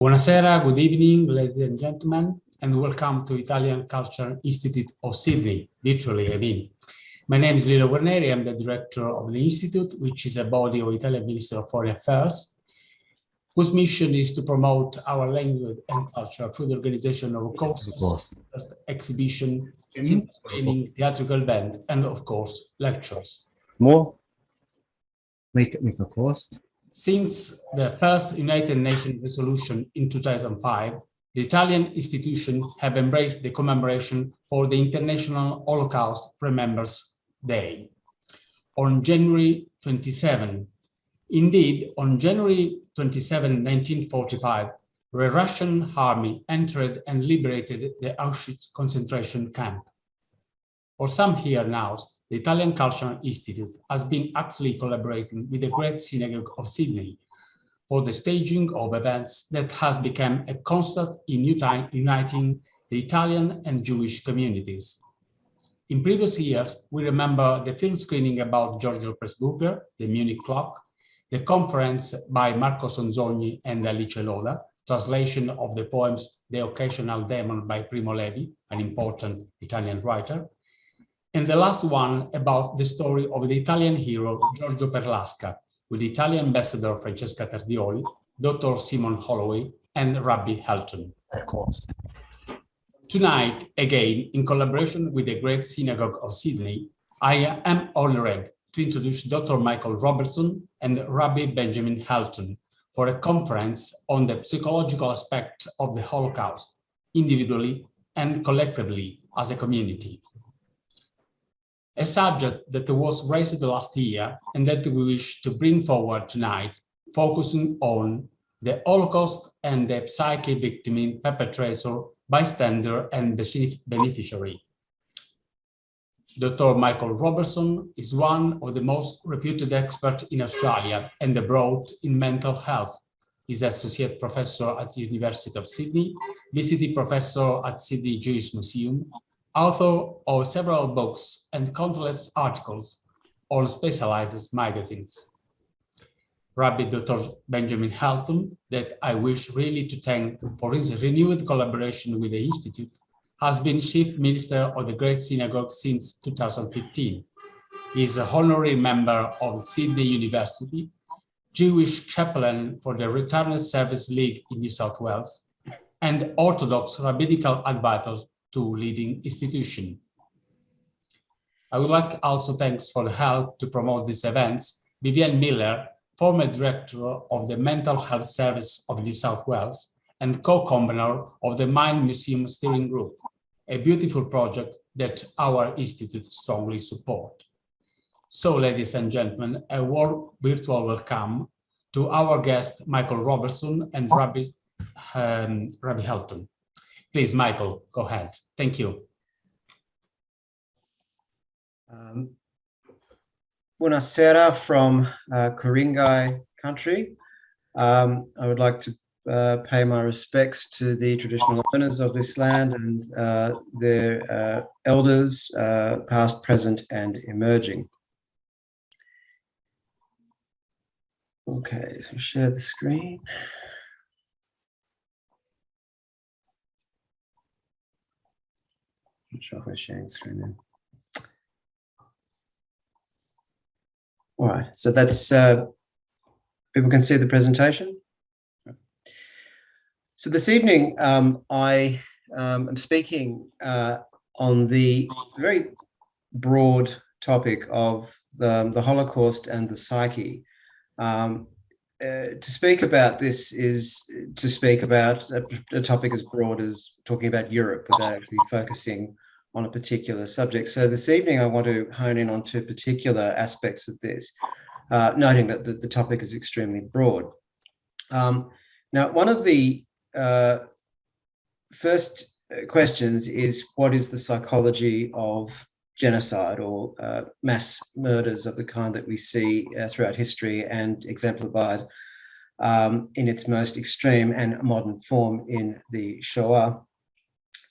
Buonasera, good evening, ladies and gentlemen, and welcome to Italian Culture Institute of Sydney, virtually, I mean. My name is Lilo Guarneri, I'm the director of the Institute, which is a body of Italian Ministry of Foreign Affairs, whose mission is to promote our language and culture through the organization of courses, exhibition, screening, theatrical event, and of course, lectures. More? Make a course. Since the first United Nations resolution in 2005, the Italian institutions have embraced the commemoration for the International Holocaust Remembrance Day on January 27. Indeed, on January 27, 1945, the Russian army entered and liberated the Auschwitz concentration camp. For some years now, the Italian Cultural Institute has been actively collaborating with the Great Synagogue of Sydney for the staging of events that has become a constant in uniting the Italian and Jewish communities. In previous years, we remember the film screening about Giorgio Pressburger, The Munich Clock, the conference by Marco Sonzogni and Alice Loda, translation of the poems The Occasional Demon by Primo Levi, an important Italian writer, and the last one about the story of the Italian hero Giorgio Perlasca, with Italian ambassador Francesca Tardioli, Dr. Simon Holloway, and Rabbi Helton. Of course. Tonight, again, in collaboration with the Great Synagogue of Sydney, I am honored to introduce Dr. Michael Robertson and Rabbi Benjamin Helton for a conference on the psychological aspect of the Holocaust, individually and collectively as a community. A subject that was raised last year and that we wish to bring forward tonight, focusing on the Holocaust and the psyche victim, perpetrator, bystander, and beneficiary. Dr. Michael Robertson is one of the most reputed experts in Australia and abroad in mental health. He's associate professor at the University of Sydney, visiting professor at Sydney Jewish Museum, author of several books and countless articles on specialized magazines. Rabbi Dr. Benjamin Helton, that I wish really to thank for his renewed collaboration with the Institute, has been Chief Minister of the Great Synagogue since 2015. He is an honorary member of Sydney University, Jewish chaplain for the Returned Service League in New South Wales, and Orthodox rabbinical advisor to leading institution. I would like also thanks for the help to promote these events, Vivienne Miller, former director of the Mental Health Service of New South Wales and co-convener of the Mind Museum Steering Group, a beautiful project that our institute strongly support. So, ladies and gentlemen, a warm virtual welcome to our guest, Michael Robertson and Rabbi Helton. Please, Michael, go ahead. Thank you. Buonasera from Ku-ring-gai country. I would like to pay my respects to the traditional owners of this land and their elders, past, present, and emerging. Okay, so share the screen. Not sure if we're sharing the screen now. All right, so that's, people can see the presentation. So this evening, I am speaking on the very broad topic of the Holocaust and the psyche. To speak about this is to speak about a topic as broad as talking about Europe without actually focusing on a particular subject. So this evening, I want to hone in on two particular aspects of this, noting that the topic is extremely broad. Now, one of the first questions is, what is the psychology of genocide or mass murders of the kind that we see throughout history and exemplified in its most extreme and modern form in the Shoah?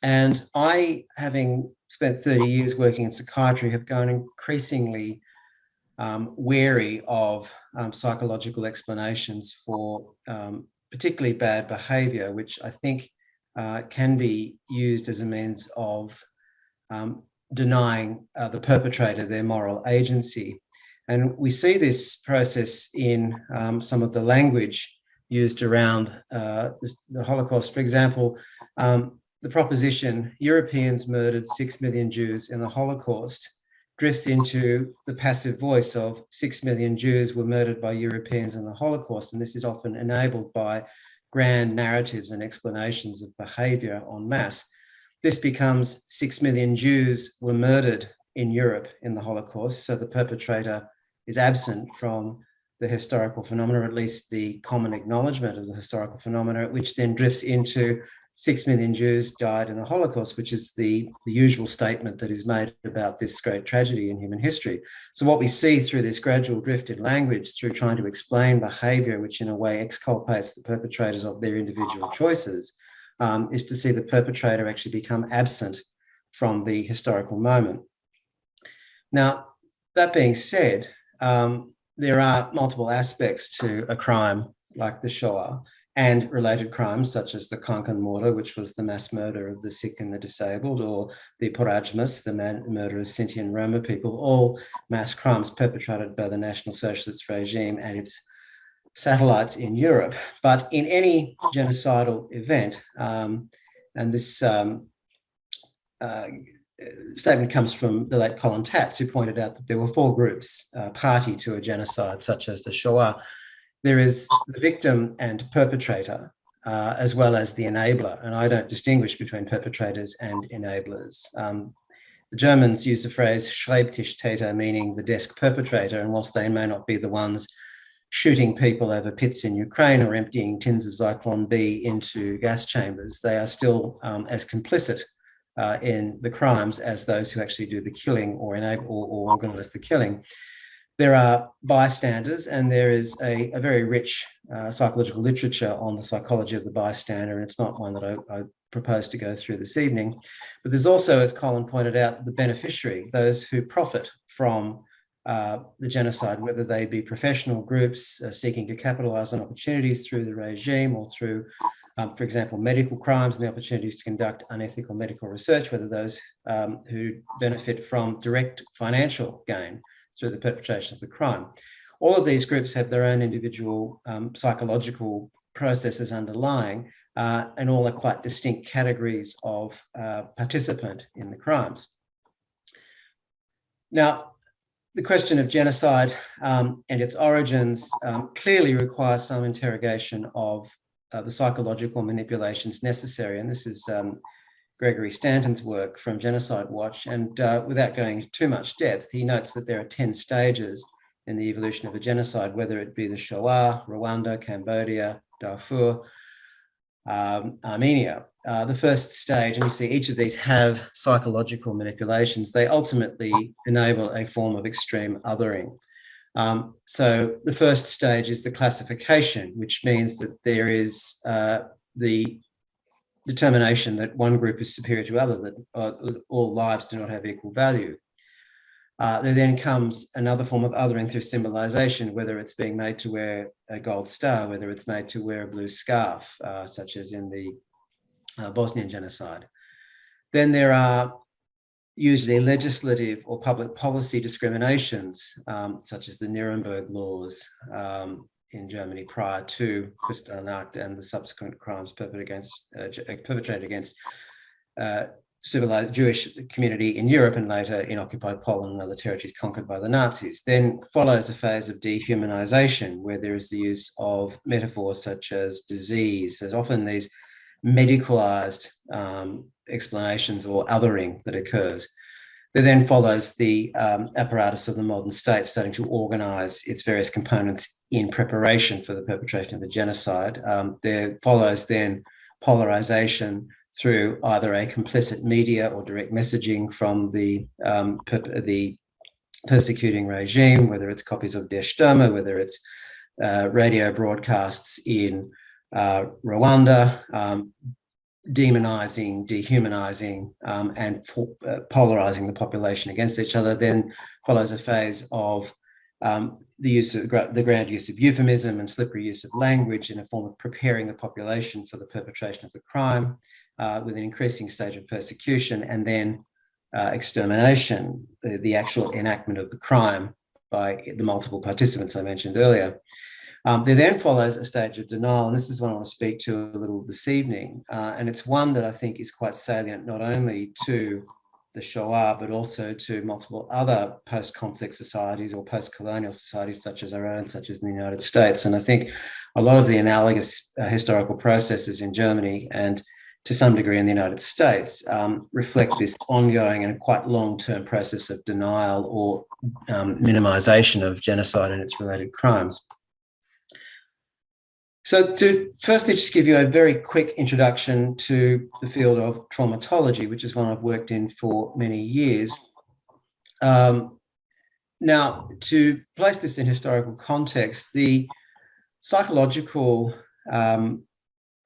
And I, having spent 30 years working in psychiatry, have grown increasingly wary of psychological explanations for particularly bad behavior, which I think can be used as a means of denying the perpetrator their moral agency. And we see this process in some of the language used around the Holocaust. For example, the proposition Europeans murdered 6 million Jews in the Holocaust drifts into the passive voice of 6 million Jews were murdered by Europeans in the Holocaust. And this is often enabled by grand narratives and explanations of behavior en masse. This becomes 6 million Jews were murdered in Europe in the Holocaust. So the perpetrator is absent from the historical phenomena, or at least the common acknowledgement of the historical phenomena, which then drifts into 6 million Jews died in the Holocaust, which is the usual statement that is made about this great tragedy in human history. So what we see through this gradual drift in language, through trying to explain behavior, which in a way exculpates the perpetrators of their individual choices, is to see the perpetrator actually become absent from the historical moment. Now, that being said, there are multiple aspects to a crime like the Shoah and related crimes such as the Krankenmorde, which was the mass murder of the sick and the disabled, or the Porajmus, the murder of Sinti and Roma people, all mass crimes perpetrated by the National Socialist regime and its satellites in Europe. But in any genocidal event, and this statement comes from the late Colin Tatz, who pointed out that there were 4 groups party to a genocide such as the Shoah. There is the victim and perpetrator, as well as the enabler. And I don't distinguish between perpetrators and enablers. The Germans use the phrase Schreibtischtäter, meaning the desk perpetrator. And whilst they may not be the ones shooting people over pits in Ukraine or emptying tins of Zyklon B into gas chambers, they are still as complicit in the crimes as those who actually do the killing or enable or organize the killing. There are bystanders, and there is a very rich psychological literature on the psychology of the bystander, and it's not one that I propose to go through this evening. But there's also, as Colin pointed out, the beneficiary, those who profit from the genocide, whether they be professional groups seeking to capitalize on opportunities through the regime or through, for example, medical crimes and the opportunities to conduct unethical medical research, whether those who benefit from direct financial gain through the perpetration of the crime. All of these groups have their own individual psychological processes underlying, and all are quite distinct categories of participant in the crimes. Now, the question of genocide and its origins clearly requires some interrogation of the psychological manipulations necessary. And this is Gregory Stanton's work from Genocide Watch. And without going into too much depth, he notes that there are 10 stages in the evolution of a genocide, whether it be the Shoah, Rwanda, Cambodia, Darfur, Armenia. The first stage, and you see each of these have psychological manipulations. They ultimately enable a form of extreme othering. So the first stage is the classification, which means that there is the determination that one group is superior to other, that all lives do not have equal value. There then comes another form of othering through symbolization, whether it's being made to wear a gold star, whether it's made to wear a blue scarf, such as in the Bosnian genocide. Then there are usually legislative or public policy discriminations, such as the Nuremberg laws in Germany prior to Kristallnacht and the subsequent crimes perpetrated against civilized Jewish community in Europe and later in occupied Poland and other territories conquered by the Nazis. Then follows a phase of dehumanization, where there is the use of metaphors such as disease. There's often these medicalized explanations or othering that occurs. There then follows the apparatus of the modern state starting to organize its various components in preparation for the perpetration of a genocide. There follows then polarization through either a complicit media or direct messaging from the persecuting regime, whether it's copies of Der Stürmer, whether it's radio broadcasts in Rwanda, demonizing, dehumanizing, and polarizing the population against each other. Then follows a phase of the use of the grand use of euphemism and slippery use of language in a form of preparing the population for the perpetration of the crime, with an increasing stage of persecution, and then extermination, the actual enactment of the crime by the multiple participants I mentioned earlier. There then follows a stage of denial, and this is what I want to speak to a little this evening. And it's one that I think is quite salient not only to the Shoah, but also to multiple other post-conflict societies or post-colonial societies such as our own, such as in the United States. And I think a lot of the analogous historical processes in Germany and to some degree in the United States reflect this ongoing and quite long-term process of denial or minimization of genocide and its related crimes. So to firstly just give you a very quick introduction to the field of traumatology, which is one I've worked in for many years. Now, to place this in historical context, the psychological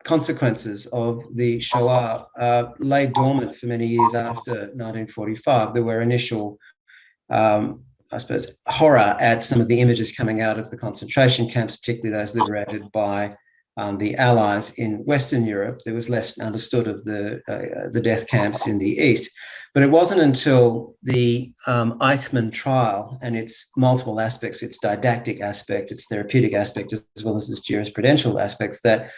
consequences of the Shoah lay dormant for many years after 1945. There were initial I suppose, horror at some of the images coming out of the concentration camps, particularly those liberated by the Allies in Western Europe. There was less understood of the death camps in the East. But it wasn't until the Eichmann trial and its multiple aspects, its didactic aspect, its therapeutic aspect, as well as its jurisprudential aspects, that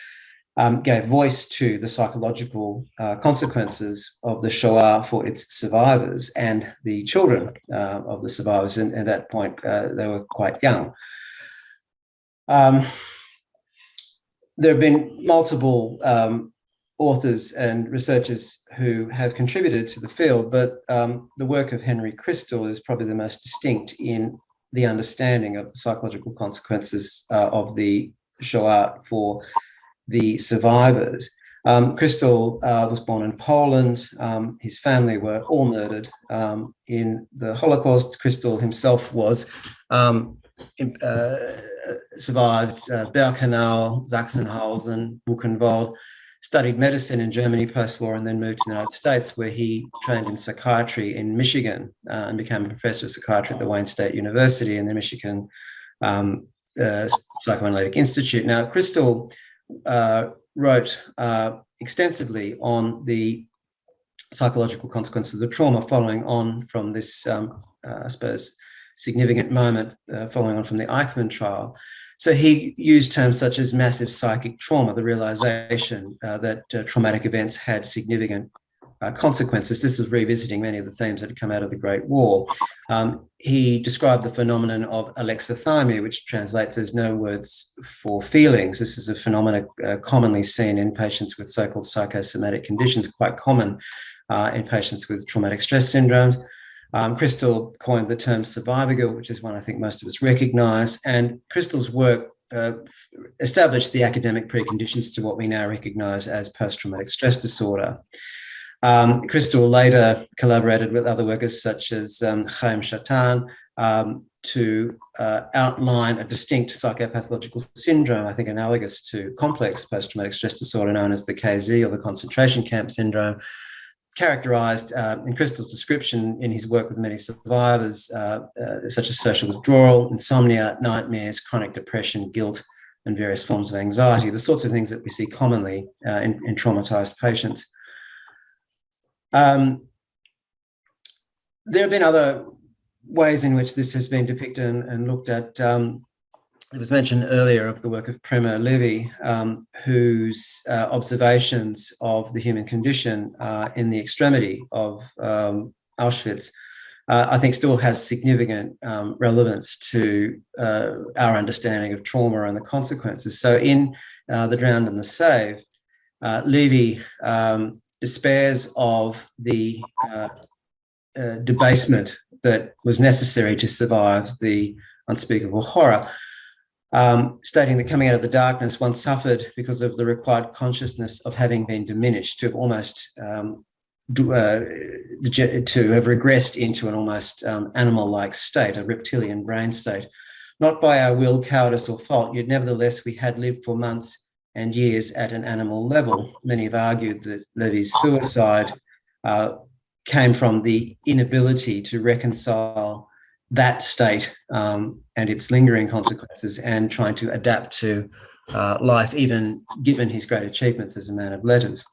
gave voice to the psychological consequences of the Shoah for its survivors and the children of the survivors. And at that point, they were quite young. There have been multiple authors and researchers who have contributed to the field, but the work of Henry Crystal is probably the most distinct in the understanding of the psychological consequences of the Shoah for the survivors. Crystal was born in Poland. His family were all murdered in the Holocaust. Crystal himself was survived Birkenau, Sachsenhausen, Buchenwald, studied medicine in Germany post-war, and then moved to the United States, where he trained in psychiatry in Michigan and became a professor of psychiatry at the Wayne State University and the Michigan Psychoanalytic Institute. Now, Crystal wrote extensively on the psychological consequences of the trauma following on from this, I suppose, significant moment following on from the Eichmann trial. So he used terms such as massive psychic trauma, the realization that traumatic events had significant consequences. This was revisiting many of the themes that had come out of the Great War. He described the phenomenon of alexithymia, which translates as no words for feelings. This is a phenomenon commonly seen in patients with so-called psychosomatic conditions, quite common in patients with traumatic stress syndromes. Crystal coined the term survivor guilt, which is one I think most of us recognize, and Crystal's work established the academic preconditions to what we now recognize as post-traumatic stress disorder. Crystal later collaborated with other workers such as Chaim Shatan to outline a distinct psychopathological syndrome, I think analogous to complex post-traumatic stress disorder known as the KZ or the concentration camp syndrome, characterized in Crystal's description in his work with many survivors, such as social withdrawal, insomnia, nightmares, chronic depression, guilt, and various forms of anxiety, the sorts of things that we see commonly in traumatized patients. There have been other ways in which this has been depicted and looked at. It was mentioned earlier of the work of Primo Levi, whose observations of the human condition in the extremity of Auschwitz, I think still has significant relevance to our understanding of trauma and the consequences. So in The Drowned and the Saved, Levi despairs of the debasement that was necessary to survive the unspeakable horror, stating that coming out of the darkness, one suffered because of the required consciousness of having been diminished, to have almost to have regressed into an almost animal-like state, a reptilian brain state, not by our will, cowardice, or fault, yet nevertheless we had lived for months and years at an animal level. Many have argued that Levi's suicide came from the inability to reconcile that state and its lingering consequences, and trying to adapt to life, even given his great achievements as a man of letters.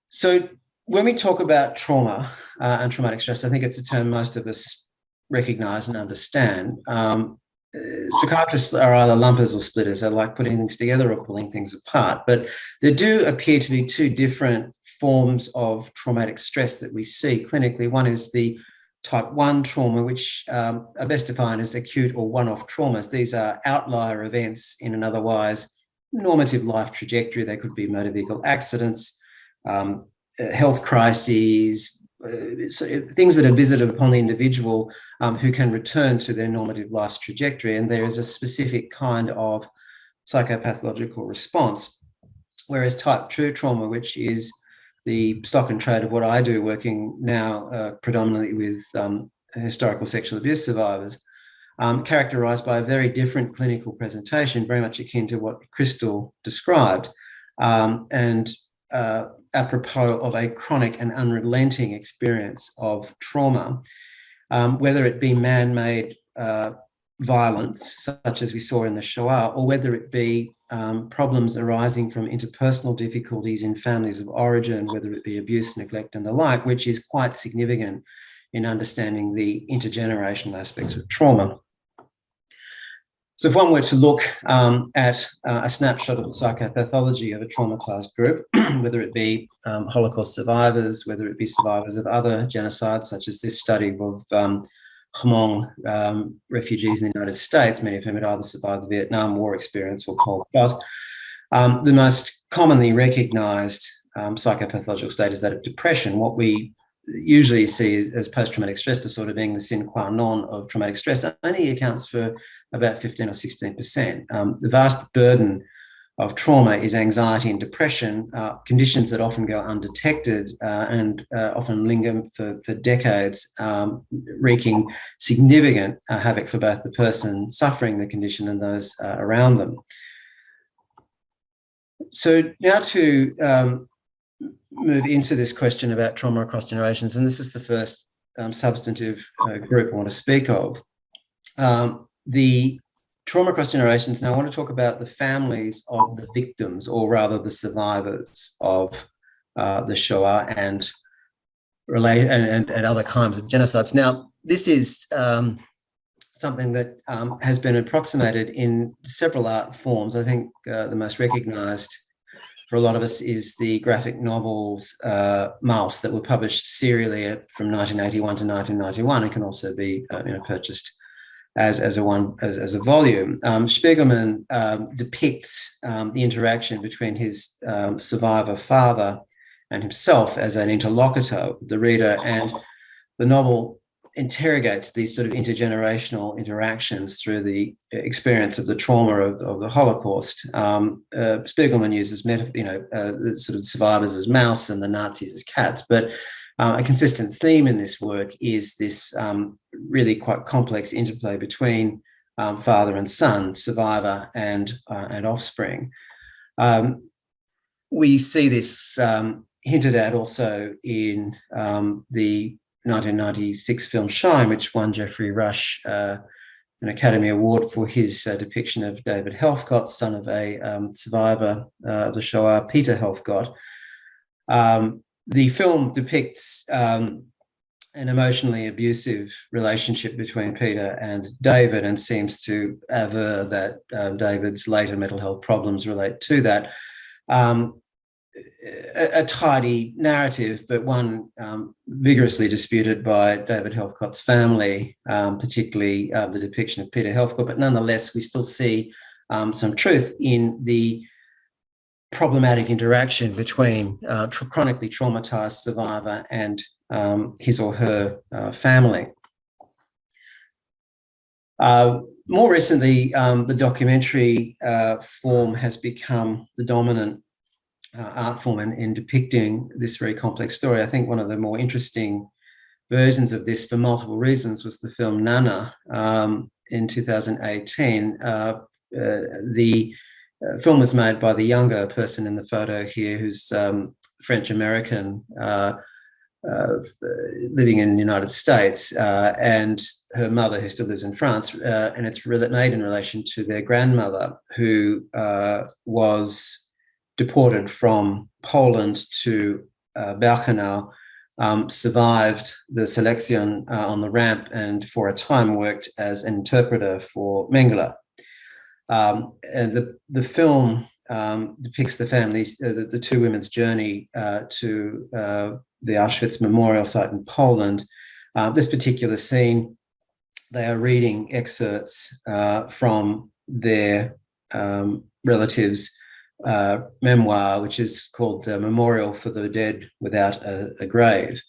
So when we talk about trauma and traumatic stress, I think it's a term most of us recognize and understand. Psychiatrists are either lumpers or splitters. They like putting things together or pulling things apart. But there do appear to be two different forms of traumatic stress that we see clinically. One is the type 1 trauma, which are best defined as acute or one-off traumas. These are outlier events in an otherwise normative life trajectory. They could be motor vehicle accidents, health crises, things that are visited upon the individual who can return to their normative life's trajectory. And there is a specific kind of psychopathological response. Whereas type 2 trauma, which is the stock and trade of what I do, working now predominantly with historical sexual abuse survivors, characterised by a very different clinical presentation, very much akin to what Crystal described, and apropos of a chronic and unrelenting experience of trauma, whether it be man-made violence, such as we saw in the Shoah, or whether it be problems arising from interpersonal difficulties in families of origin, whether it be abuse, neglect, and the like, which is quite significant in understanding the intergenerational aspects of trauma. So if one were to look at a snapshot of the psychopathology of a traumatized group, whether it be Holocaust survivors, whether it be survivors of other genocides, such as this study of Hmong refugees in the United States, many of whom had either survived the Vietnam War experience or Pol Pot, the most commonly recognized psychopathological state is that of depression. What we usually see as post-traumatic stress disorder being the sine qua non of traumatic stress only accounts for about 15 or 16%. The vast burden of trauma is anxiety and depression, conditions that often go undetected and often linger for decades, wreaking significant havoc for both the person suffering the condition and those around them. So now to move into this question about trauma across generations, and this is the first substantive group I want to speak of. The trauma across generations, now I want to talk about the families of the victims, or rather the survivors of the Shoah and other kinds of genocides. Now, this is something that has been approximated in several art forms. I think the most recognised for a lot of us is the graphic novels Mouse that were published serially from 1981 to 1991 and can also be purchased as a volume. Spiegelman depicts the interaction between his survivor father and himself as an interlocutor with the reader, and the novel interrogates these sort of intergenerational interactions through the experience of the trauma of the Holocaust. Spiegelman uses the sort of survivors as mouse and the Nazis as cats, but a consistent theme in this work is this really quite complex interplay between father and son, survivor and offspring. We see this hinted at also in the 1996 film Shine, which won Geoffrey Rush an Academy Award for his depiction of David Helfgott, son of a survivor of the Shoah, Peter Helfgott. The film depicts an emotionally abusive relationship between Peter and David, and seems to aver that David's later mental health problems relate to that. A tidy narrative, but one vigorously disputed by David Helfgott's family, particularly the depiction of Peter Helfgott. But nonetheless, we still see some truth in the problematic interaction between chronically traumatized survivor and his or her family. More recently, the documentary form has become the dominant art form in depicting this very complex story. I think one of the more interesting versions of this, for multiple reasons, was the film Nana in 2018. The film was made by the younger person in the photo here, who's French-American, living in the United States, and her mother, who still lives in France, and it's made in relation to their grandmother, who was deported from Poland to Birkenau, survived the selection on the ramp, and for a time worked as an interpreter for Mengele. And the film depicts the families, the two women's journey to the Auschwitz memorial site in Poland. This particular scene, they are reading excerpts from their relatives' memoir, which is called Memorial for the Dead Without a Grave.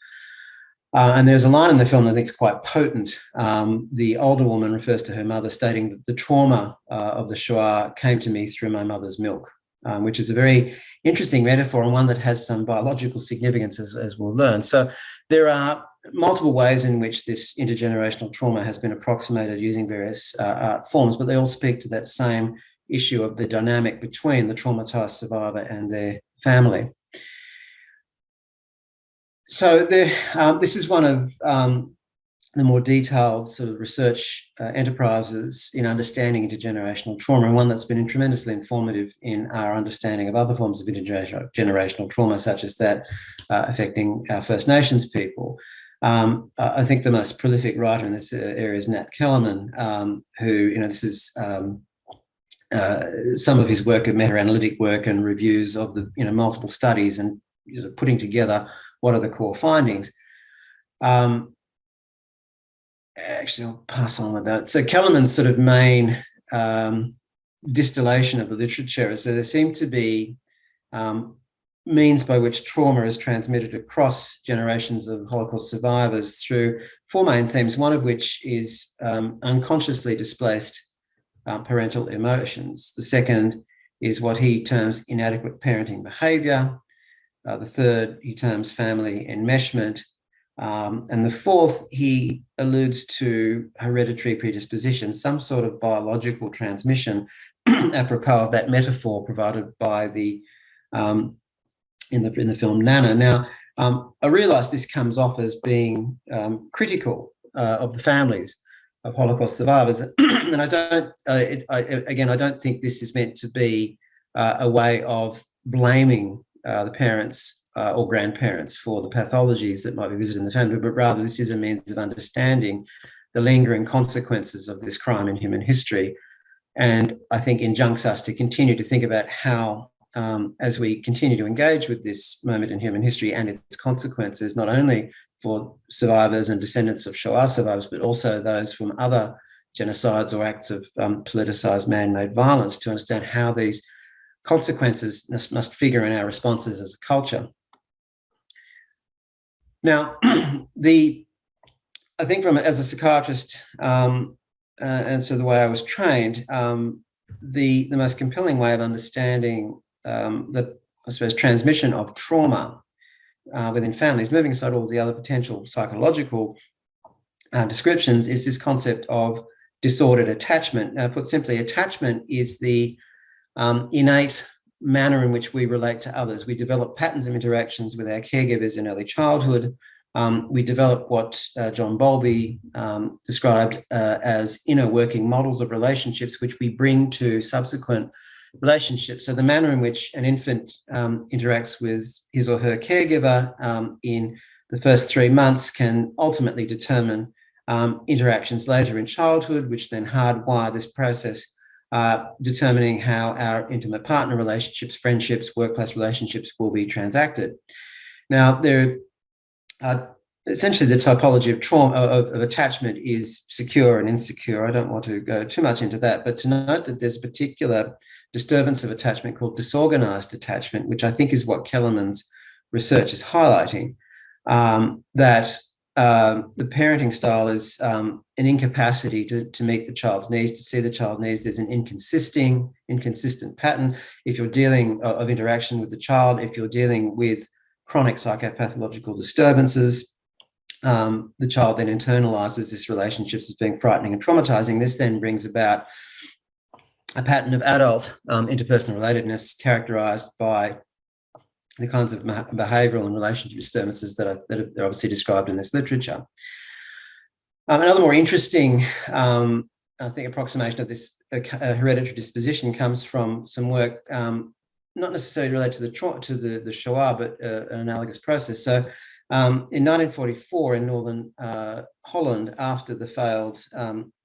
And there's a line in the film that I think is quite potent. The older woman refers to her mother, stating that the trauma of the Shoah came to me through my mother's milk, which is a very interesting metaphor, and one that has some biological significance, as we'll learn. So there are multiple ways in which this intergenerational trauma has been approximated using various art forms, but they all speak to that same issue of the dynamic between the traumatized survivor and their family. So this is one of the more detailed sort of research enterprises in understanding intergenerational trauma, and one that's been tremendously informative in our understanding of other forms of intergenerational trauma, such as that affecting our First Nations people. I think the most prolific writer in this area is Nat Kellerman, who, this is some of his work, of meta-analytic work and reviews of the multiple studies, and putting together what are the core findings. Actually, I'll pass on with that. So Kellerman's sort of main distillation of the literature is that there seem to be means by which trauma is transmitted across generations of Holocaust survivors through four main themes, one of which is unconsciously displaced parental emotions. The second is what he terms inadequate parenting behavior. The third he terms family enmeshment. And the fourth, he alludes to hereditary predisposition, some sort of biological transmission, apropos of that metaphor provided by the in the film Nana. Now, I realise this comes off as being critical of the families of Holocaust survivors, and I don't. I don't think this is meant to be a way of blaming the parents or grandparents for the pathologies that might be visited in the family, but rather this is a means of understanding the lingering consequences of this crime in human history. And I think injuncts us to continue to think about how, as we continue to engage with this moment in human history and its consequences, not only for survivors and descendants of Shoah survivors, but also those from other genocides or acts of politicized man-made violence, to understand how these consequences must figure in our responses as a culture. Now, I think as a psychiatrist, and so the way I was trained, the most compelling way of understanding the, I suppose, transmission of trauma within families, moving aside all the other potential psychological descriptions, is this concept of disordered attachment. Put simply, attachment is the innate manner in which we relate to others. We develop patterns of interactions with our caregivers in early childhood. We develop what John Bowlby described as inner working models of relationships, which we bring to subsequent relationships. So the manner in which an infant interacts with his or her caregiver in the first 3 months can ultimately determine interactions later in childhood, which then hardwire this process, determining how our intimate partner relationships, friendships, workplace relationships will be transacted. Now, there essentially the typology of trauma, of attachment, is secure and insecure. I don't want to go too much into that, but to note that there's a particular disturbance of attachment called disorganized attachment, which I think is what Kellerman's research is highlighting, that the parenting style is an incapacity to meet the child's needs, to see the child's needs. There's an inconsistent pattern. If you're dealing of interaction with the child, if you're dealing with chronic psychopathological disturbances, the child then internalizes this relationship as being frightening and traumatizing. This then brings about a pattern of adult interpersonal relatedness characterized by the kinds of behavioural and relationship disturbances that are obviously described in this literature. Another more interesting, I think, approximation of this hereditary disposition comes from some work, not necessarily related to the Shoah, but an analogous process. So in 1944 in northern Holland, after the failed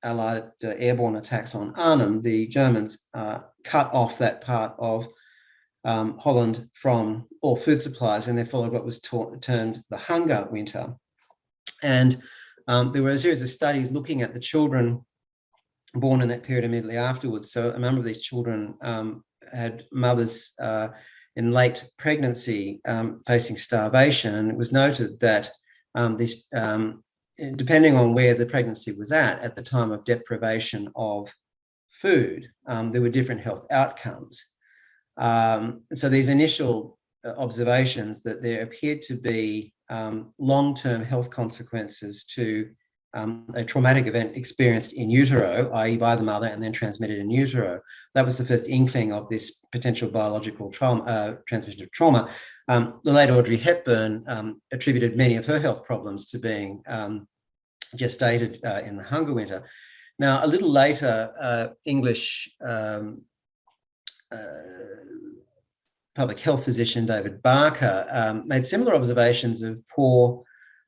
Allied airborne attacks on Arnhem, the Germans cut off that part of Holland from all food supplies, and they followed what was termed the hunger winter. And there were a series of studies looking at the children born in that period immediately afterwards. So a number of these children had mothers in late pregnancy facing starvation, and it was noted that depending on where the pregnancy was at the time of deprivation of food, there were different health outcomes. So these initial observations that there appeared to be long-term health consequences to a traumatic event experienced in utero, i.e. by the mother and then transmitted in utero. That was the first inkling of this potential biological trauma, transmission of trauma. The late Audrey Hepburn attributed many of her health problems to being gestated in the hunger winter. Now, a little later, English public health physician David Barker made similar observations of poor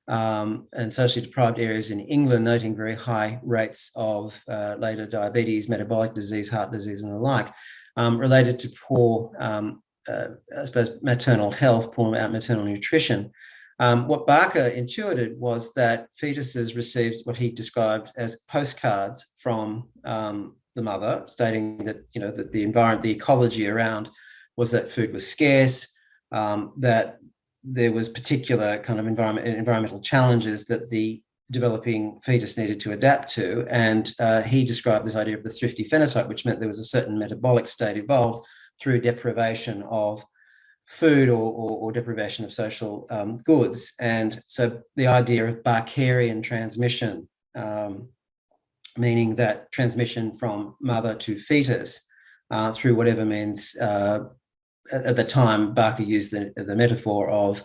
and socially deprived areas in England, noting very high rates of later diabetes, metabolic disease, heart disease, and the like, related to poor, I suppose, maternal health, poor maternal nutrition. What Barker intuited was that fetuses received what he described as postcards from the mother, stating that, you know, that the environment, the ecology around was that food was scarce, that there was particular kind of environmental challenges that the developing fetus needed to adapt to. And he described this idea of the thrifty phenotype, which meant there was a certain metabolic state involved through deprivation of food or deprivation of social goods. And so the idea of Barkerian transmission, meaning that transmission from mother to fetus through whatever means. At the time, Barker used the metaphor of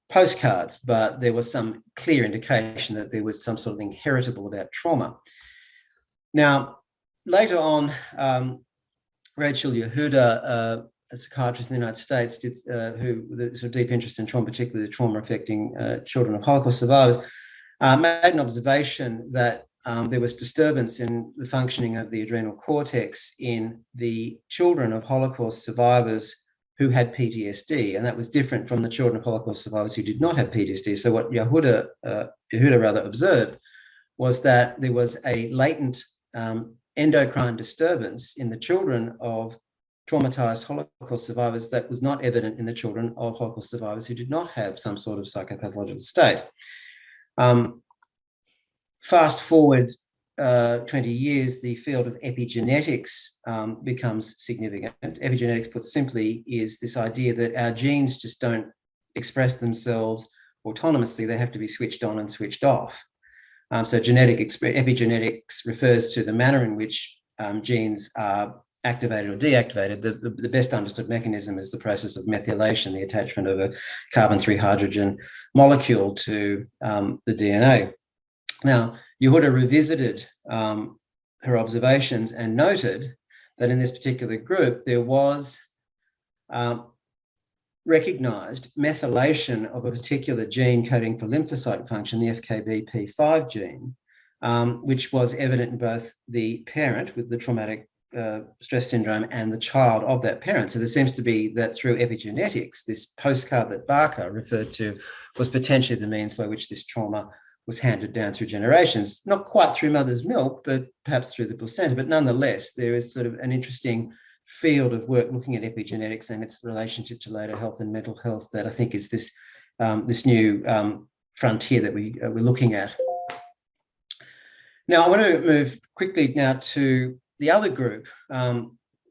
postcards, but there was some clear indication that there was some sort of thing heritable about trauma. Now, later on, Rachel Yehuda, a psychiatrist in the United States, who with a sort of deep interest in trauma, particularly the trauma affecting children of Holocaust survivors, made an observation that there was disturbance in the functioning of the adrenal cortex in the children of Holocaust survivors who had PTSD, and that was different from the children of Holocaust survivors who did not have PTSD. So what Yehuda observed was that there was a latent endocrine disturbance in the children of traumatized Holocaust survivors that was not evident in the children of Holocaust survivors who did not have some sort of psychopathological state. Fast forward 20 years, the field of epigenetics becomes significant. Epigenetics, put simply, is this idea that our genes just don't express themselves autonomously. They have to be switched on and switched off. So epigenetics refers to the manner in which genes are activated or deactivated. The best understood mechanism is the process of methylation, the attachment of a carbon-3 hydrogen molecule to the DNA. Now, Yehuda revisited her observations and noted that in this particular group, there was recognized methylation of a particular gene coding for lymphocyte function, the FKBP5 gene, which was evident in both the parent with the traumatic stress syndrome and the child of that parent. So there seems to be that through epigenetics, this postcard that Barker referred to was potentially the means by which this trauma was handed down through generations, not quite through mother's milk, but perhaps through the placenta. But nonetheless, there is sort of an interesting field of work looking at epigenetics and its relationship to later health and mental health that I think is this, this new frontier that we're looking at. Now, I want to move quickly now to the other group,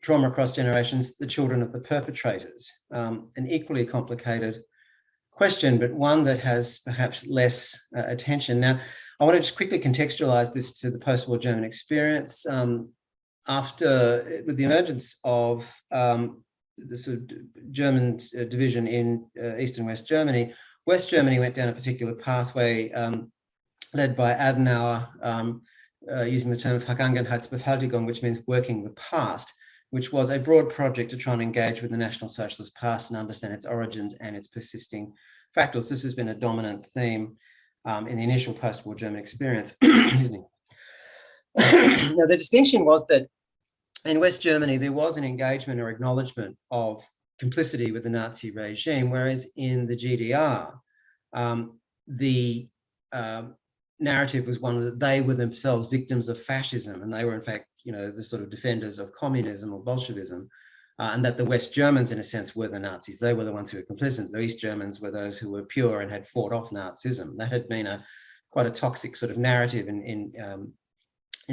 trauma across generations, the children of the perpetrators, an equally complicated question, but one that has perhaps less attention. Now, I want to just quickly contextualize this to the post-war German experience. With the emergence of the sort of German division in East and West Germany. West Germany went down a particular pathway led by Adenauer, using the term Vergangenheitsbewältigung, which means working the past, which was a broad project to try and engage with the National Socialist past and understand its origins and its persisting factors. This has been a dominant theme in the initial post-war German experience. Excuse me. Now, the distinction was that in West Germany, there was an engagement or acknowledgement of complicity with the Nazi regime, whereas in the GDR, the narrative was one that they were themselves victims of fascism, and they were in fact, the sort of defenders of communism or Bolshevism, and that the West Germans, in a sense, were the Nazis. They were the ones who were complicit. The East Germans were those who were pure and had fought off Nazism. That had been quite a toxic sort of narrative in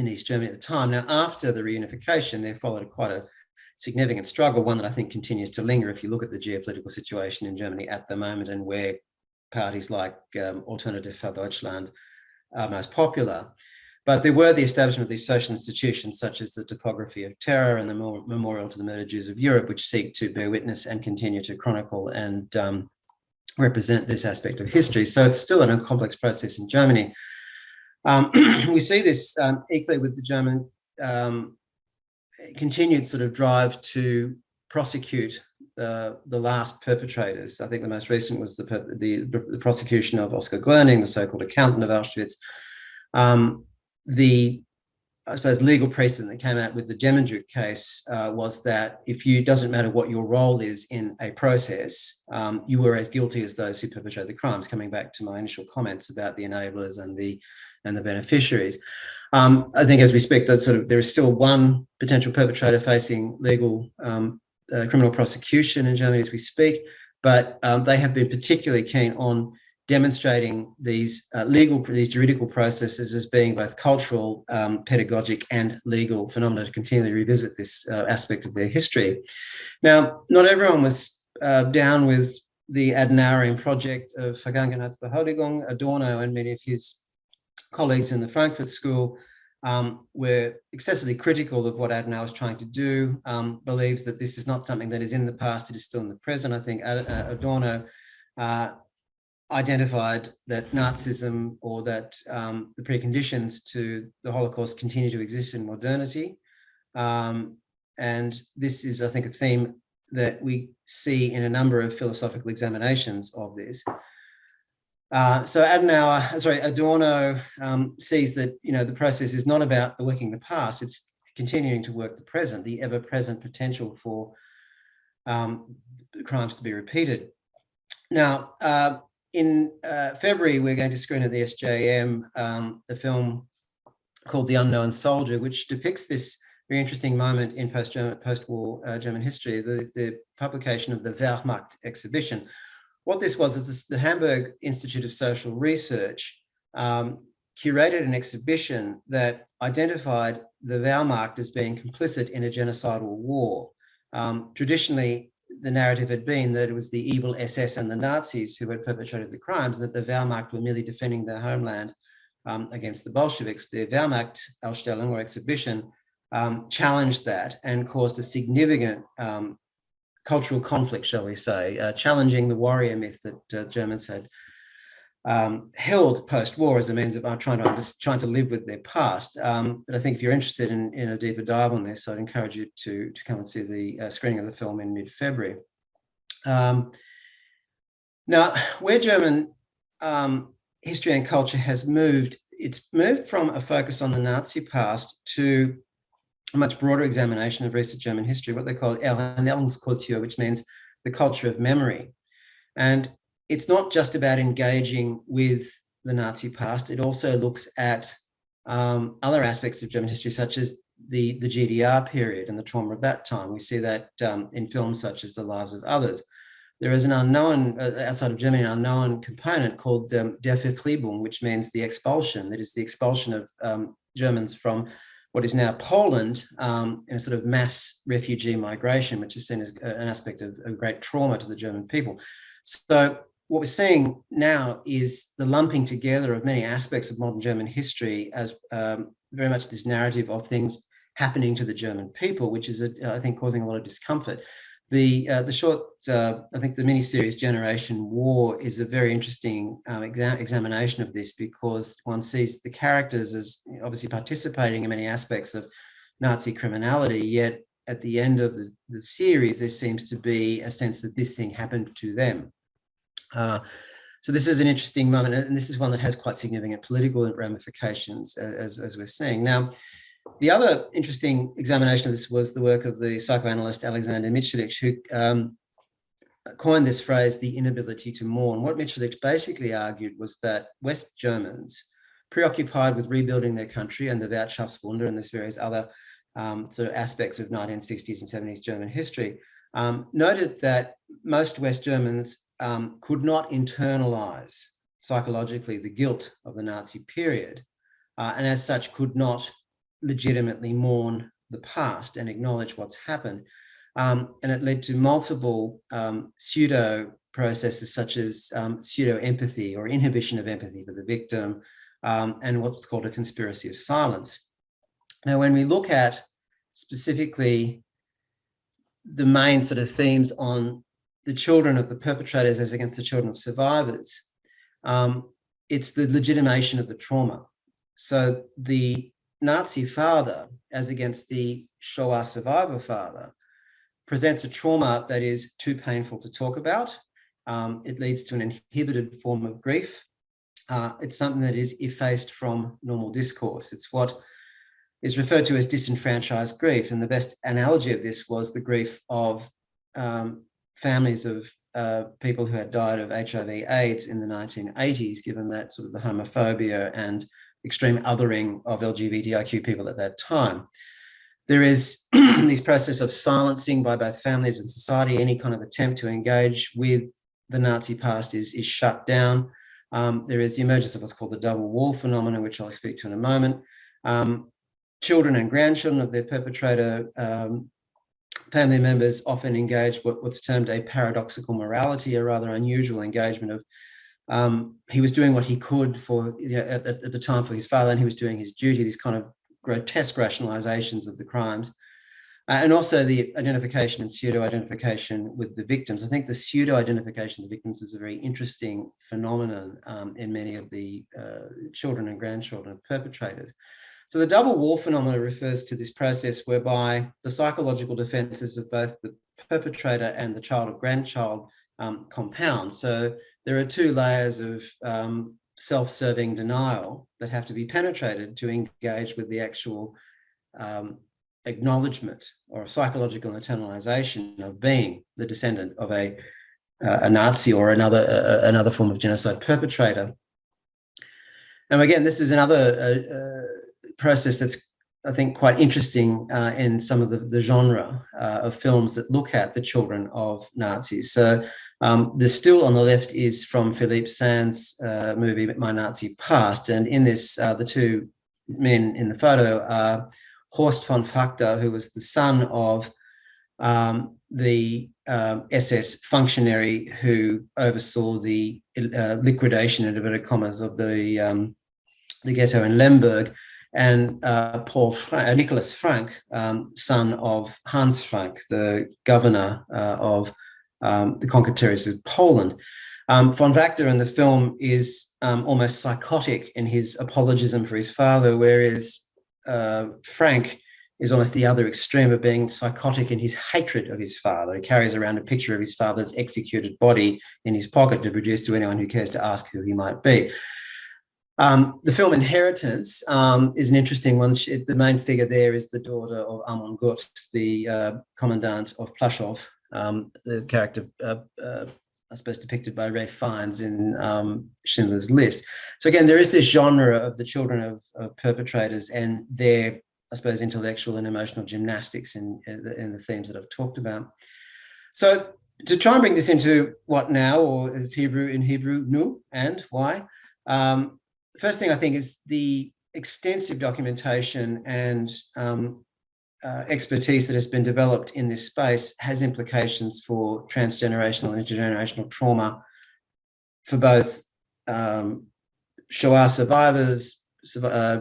East Germany at the time. Now, after the reunification, there followed quite a significant struggle, one that I think continues to linger if you look at the geopolitical situation in Germany at the moment, and where parties like Alternative für Deutschland are most popular. But there were the establishment of these social institutions such as the Topography of Terror and the Memorial to the Murdered Jews of Europe, which seek to bear witness and continue to chronicle and represent this aspect of history. So it's still a complex process in Germany. We see this equally with the German continued sort of drive to prosecute the last perpetrators. I think the most recent was the prosecution of Oskar Gröning, the so-called accountant of Auschwitz. I suppose, legal precedent that came out with the Gemmenjuk case was that doesn't matter what your role is in a process, you were as guilty as those who perpetrated the crimes, coming back to my initial comments about the enablers and the beneficiaries. I think as we speak, that there is still one potential perpetrator facing legal criminal prosecution in Germany as we speak, but they have been particularly keen on demonstrating these juridical processes as being both cultural, pedagogic, and legal phenomena to continually revisit this aspect of their history. Now, not everyone was down with the Adenauerian project of Vergangenheitsbewältigung. Adorno and many of his colleagues in the Frankfurt School were excessively critical of what Adenauer was trying to do, believes that this is not something that is in the past, it is still in the present. I think Adorno identified that Nazism, or that the preconditions to the Holocaust, continue to exist in modernity. And this is, I think, a theme that we see in a number of philosophical examinations of this. So Adorno sees that the process is not about working the past; it's continuing to work the present, the ever-present potential for crimes to be repeated. Now, in February, we're going to screen at the SJM a film called The Unknown Soldier, which depicts this very interesting moment in post-war German history, the publication of the Wehrmacht exhibition. What this was is the Hamburg Institute of Social Research curated an exhibition that identified the Wehrmacht as being complicit in a genocidal war. Traditionally, the narrative had been that it was the evil SS and the Nazis who had perpetrated the crimes, and that the Wehrmacht were merely defending their homeland against the Bolsheviks. The Wehrmacht Ausstellung, or exhibition, challenged that and caused a significant cultural conflict, shall we say, challenging the warrior myth that Germans had held post-war as a means of trying to live with their past. But I think if you're interested in a deeper dive on this, I'd encourage you to come and see the screening of the film in mid-February. Now, where German history and culture has moved, it's moved from a focus on the Nazi past to a much broader examination of recent German history, what they call Erinnerungskultur, which means the culture of memory. And it's not just about engaging with the Nazi past, it also looks at other aspects of German history, such as the GDR period and the trauma of that time. We see that in films such as The Lives of Others. There is an unknown, outside of Germany, an unknown component called Der Vertreibung, which means the expulsion, that is the expulsion of Germans from what is now Poland in a sort of mass refugee migration, which is seen as an aspect of great trauma to the German people. So what we're seeing now is the lumping together of many aspects of modern German history as very much this narrative of things happening to the German people, which is, I think, causing a lot of discomfort. The short, I think the miniseries Generation War is a very interesting examination of this, because one sees the characters as obviously participating in many aspects of Nazi criminality, yet at the end of the series, there seems to be a sense that this thing happened to them. So this is an interesting moment, and this is one that has quite significant political ramifications, as we're seeing. Now, the other interesting examination of this was the work of the psychoanalyst Alexander Mitscherlich, who coined this phrase, the inability to mourn. What Mitscherlich basically argued was that West Germans, preoccupied with rebuilding their country and the Wirtschaftswunder and this various other sort of aspects of 1960s and 70s German history, noted that most West Germans could not internalize psychologically the guilt of the Nazi period, and as such could not legitimately mourn the past and acknowledge what's happened. And it led to multiple pseudo processes, such as pseudo empathy or inhibition of empathy for the victim, and what's called a conspiracy of silence. Now, when we look at specifically the main sort of themes on the children of the perpetrators as against the children of survivors, it's the legitimation of the trauma. So the Nazi father, as against the Shoah survivor father, presents a trauma that is too painful to talk about. It leads to an inhibited form of grief. It's something that is effaced from normal discourse. It's what is referred to as disenfranchised grief. And the best analogy of this was the grief of families of people who had died of HIV/AIDS in the 1980s, given that sort of the homophobia and extreme othering of LGBTIQ people at that time. There is this process of silencing by both families and society. Any kind of attempt to engage with the Nazi past is shut down. There is the emergence of what's called the double wall phenomenon, which I'll speak to in a moment. Children and grandchildren of their perpetrator family members often engage what's termed a paradoxical morality, a rather unusual engagement of he was doing what he could for, at the time, for his father, and he was doing his duty, these kind of grotesque rationalizations of the crimes. And also the identification and pseudo-identification with the victims. I think the pseudo-identification of the victims is a very interesting phenomenon in many of the children and grandchildren of perpetrators. So the double wall phenomenon refers to this process whereby the psychological defenses of both the perpetrator and the child or grandchild compound. So there are two layers of self-serving denial that have to be penetrated to engage with the actual acknowledgement or psychological internalization of being the descendant of a Nazi or another form of genocide perpetrator. And again, this is another process that's, I think, quite interesting in some of the genre of films that look at the children of Nazis. So the still on the left is from Philippe Sand's movie, My Nazi Past. And in this, the two men in the photo are Horst von Factor, who was the son of the SS functionary who oversaw the liquidation, in inverted commas, of the ghetto in Lemberg, and Nicholas Frank, son of Hans Frank, the governor of the conquered territories of Poland. Von Factor in the film is almost psychotic in his apologism for his father, whereas Frank is almost the other extreme of being psychotic in his hatred of his father. He carries around a picture of his father's executed body in his pocket to produce to anyone who cares to ask who he might be. The film Inheritance is an interesting one. The main figure there is the daughter of Amon Gut, the commandant of Plaszow, the character, I suppose, depicted by Ralph Fiennes in Schindler's List. So again, there is this genre of the children of perpetrators and their, I suppose, intellectual and emotional gymnastics in the themes that I've talked about. So to try and bring this into what now, or is in Hebrew, nu, and why? The first thing I think is the extensive documentation and expertise that has been developed in this space has implications for transgenerational and intergenerational trauma for both Shoah survivors,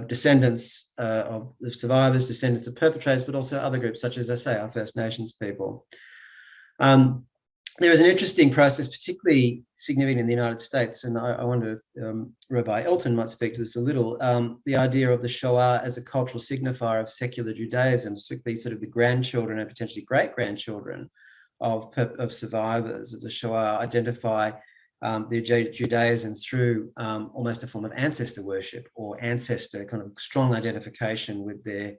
descendants of the survivors, descendants of perpetrators, but also other groups such as, I say, our First Nations people. There is an interesting process, particularly significant in the United States, and I wonder if Rabbi Elton might speak to this a little, the idea of the Shoah as a cultural signifier of secular Judaism, particularly sort of the grandchildren and potentially great-grandchildren of survivors of the Shoah identify their Judaism through almost a form of ancestor worship or ancestor kind of strong identification with their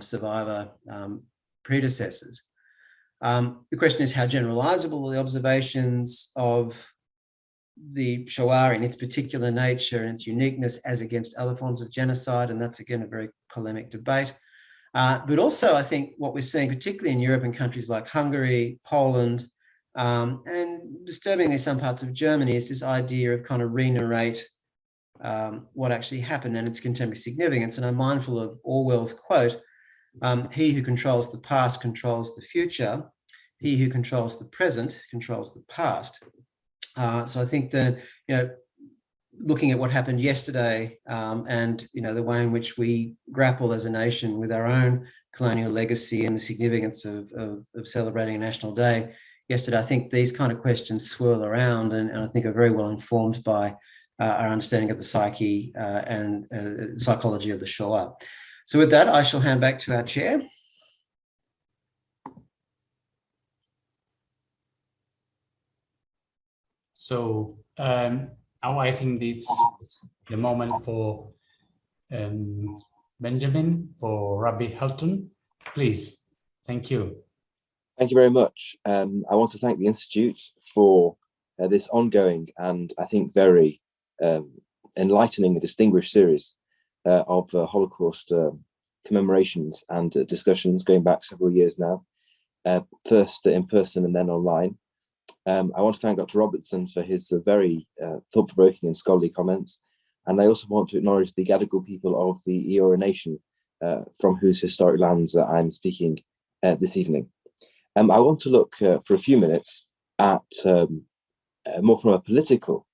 survivor predecessors. The question is how generalizable are the observations of the Shoah in its particular nature and its uniqueness as against other forms of genocide, and that's again a very polemic debate. But also I think what we're seeing, particularly in Europe and countries like Hungary, Poland, and disturbingly some parts of Germany, is this idea of kind of re-narrate what actually happened and its contemporary significance. And I'm mindful of Orwell's quote, he who controls the past controls the future. He who controls the present controls the past. So I think that, looking at what happened yesterday and, the way in which we grapple as a nation with our own colonial legacy and the significance of celebrating a national day yesterday, I think these kind of questions swirl around and I think are very well informed by our understanding of the psyche and psychology of the Shoah. So with that, I shall hand back to our chair. So now I think this is the moment for Benjamin, for Rabbi Helton. Please, thank you. Thank you very much. I want to thank the Institute for this ongoing and I think very enlightening and distinguished series of Holocaust commemorations and discussions going back several years now, first in person and then online. I want to thank Dr. Robertson for his very thought-provoking and scholarly comments. And I also want to acknowledge the Gadigal people of the Eora Nation, from whose historic lands I'm speaking this evening. I want to look for a few minutes at more from a political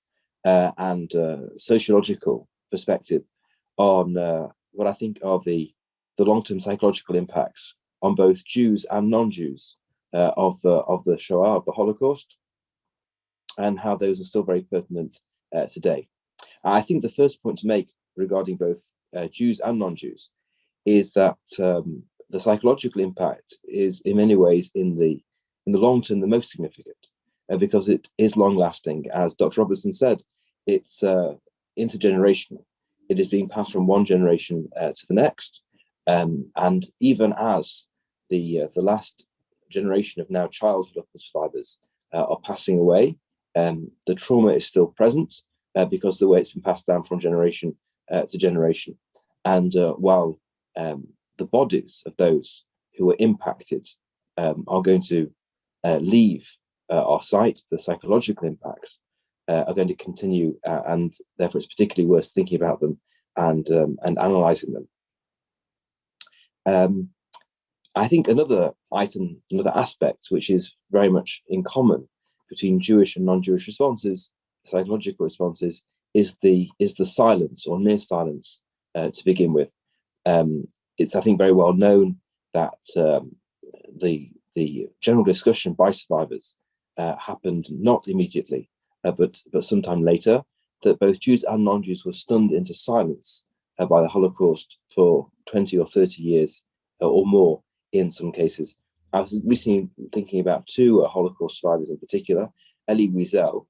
and sociological perspective on what I think are the long-term psychological impacts on both Jews and non-Jews of the Shoah, of the Holocaust, and how those are still very pertinent today. I think the first point to make regarding both Jews and non-Jews is that the psychological impact is in many ways in the long term the most significant because it is long-lasting. As Dr. Robertson said, it's intergenerational. It is being passed from one generation to the next, and even as the last generation of now childhood Holocaust survivors are passing away, the trauma is still present because of the way it's been passed down from generation to generation. And while the bodies of those who were impacted are going to leave our sight, the psychological impacts are going to continue, and therefore it's particularly worth thinking about them and analysing them. I think another aspect which is very much in common between Jewish and non-Jewish responses, psychological responses, is the silence or near silence to begin with. It's, I think, very well known that the general discussion by survivors happened not immediately, but sometime later, that both Jews and non-Jews were stunned into silence by the Holocaust for 20 or 30 years or more in some cases. I was recently thinking about two Holocaust survivors in particular, Elie Wiesel.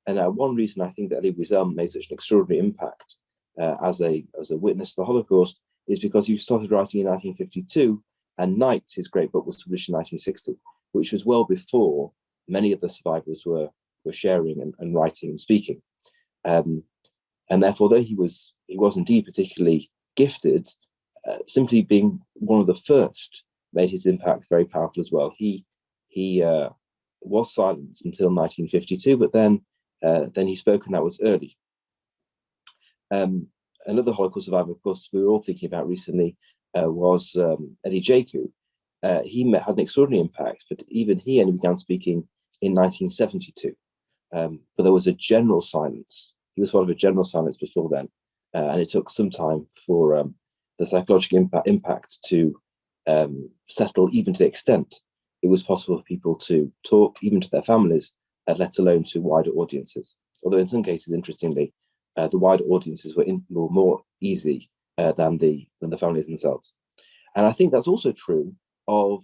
And one reason I think that Elie Wiesel made such an extraordinary impact as a witness of the Holocaust is because he started writing in 1952, and Night, his great book, was published in 1960, which was well before many of the survivors were sharing and writing and speaking. And therefore, though he was indeed particularly gifted, simply being one of the first made his impact very powerful as well. He was silenced until 1952, but then he spoke, and that was early. Another Holocaust survivor, of course, we were all thinking about recently was Eddie Jaku. He had an extraordinary impact, but even he only began speaking in 1972. But there was a general silence. He was part of a general silence before then, and it took some time for the psychological impact to settle, even to the extent it was possible for people to talk even to their families, let alone to wider audiences. Although in some cases, interestingly, the wider audiences were more easy than the families themselves. And I think that's also true of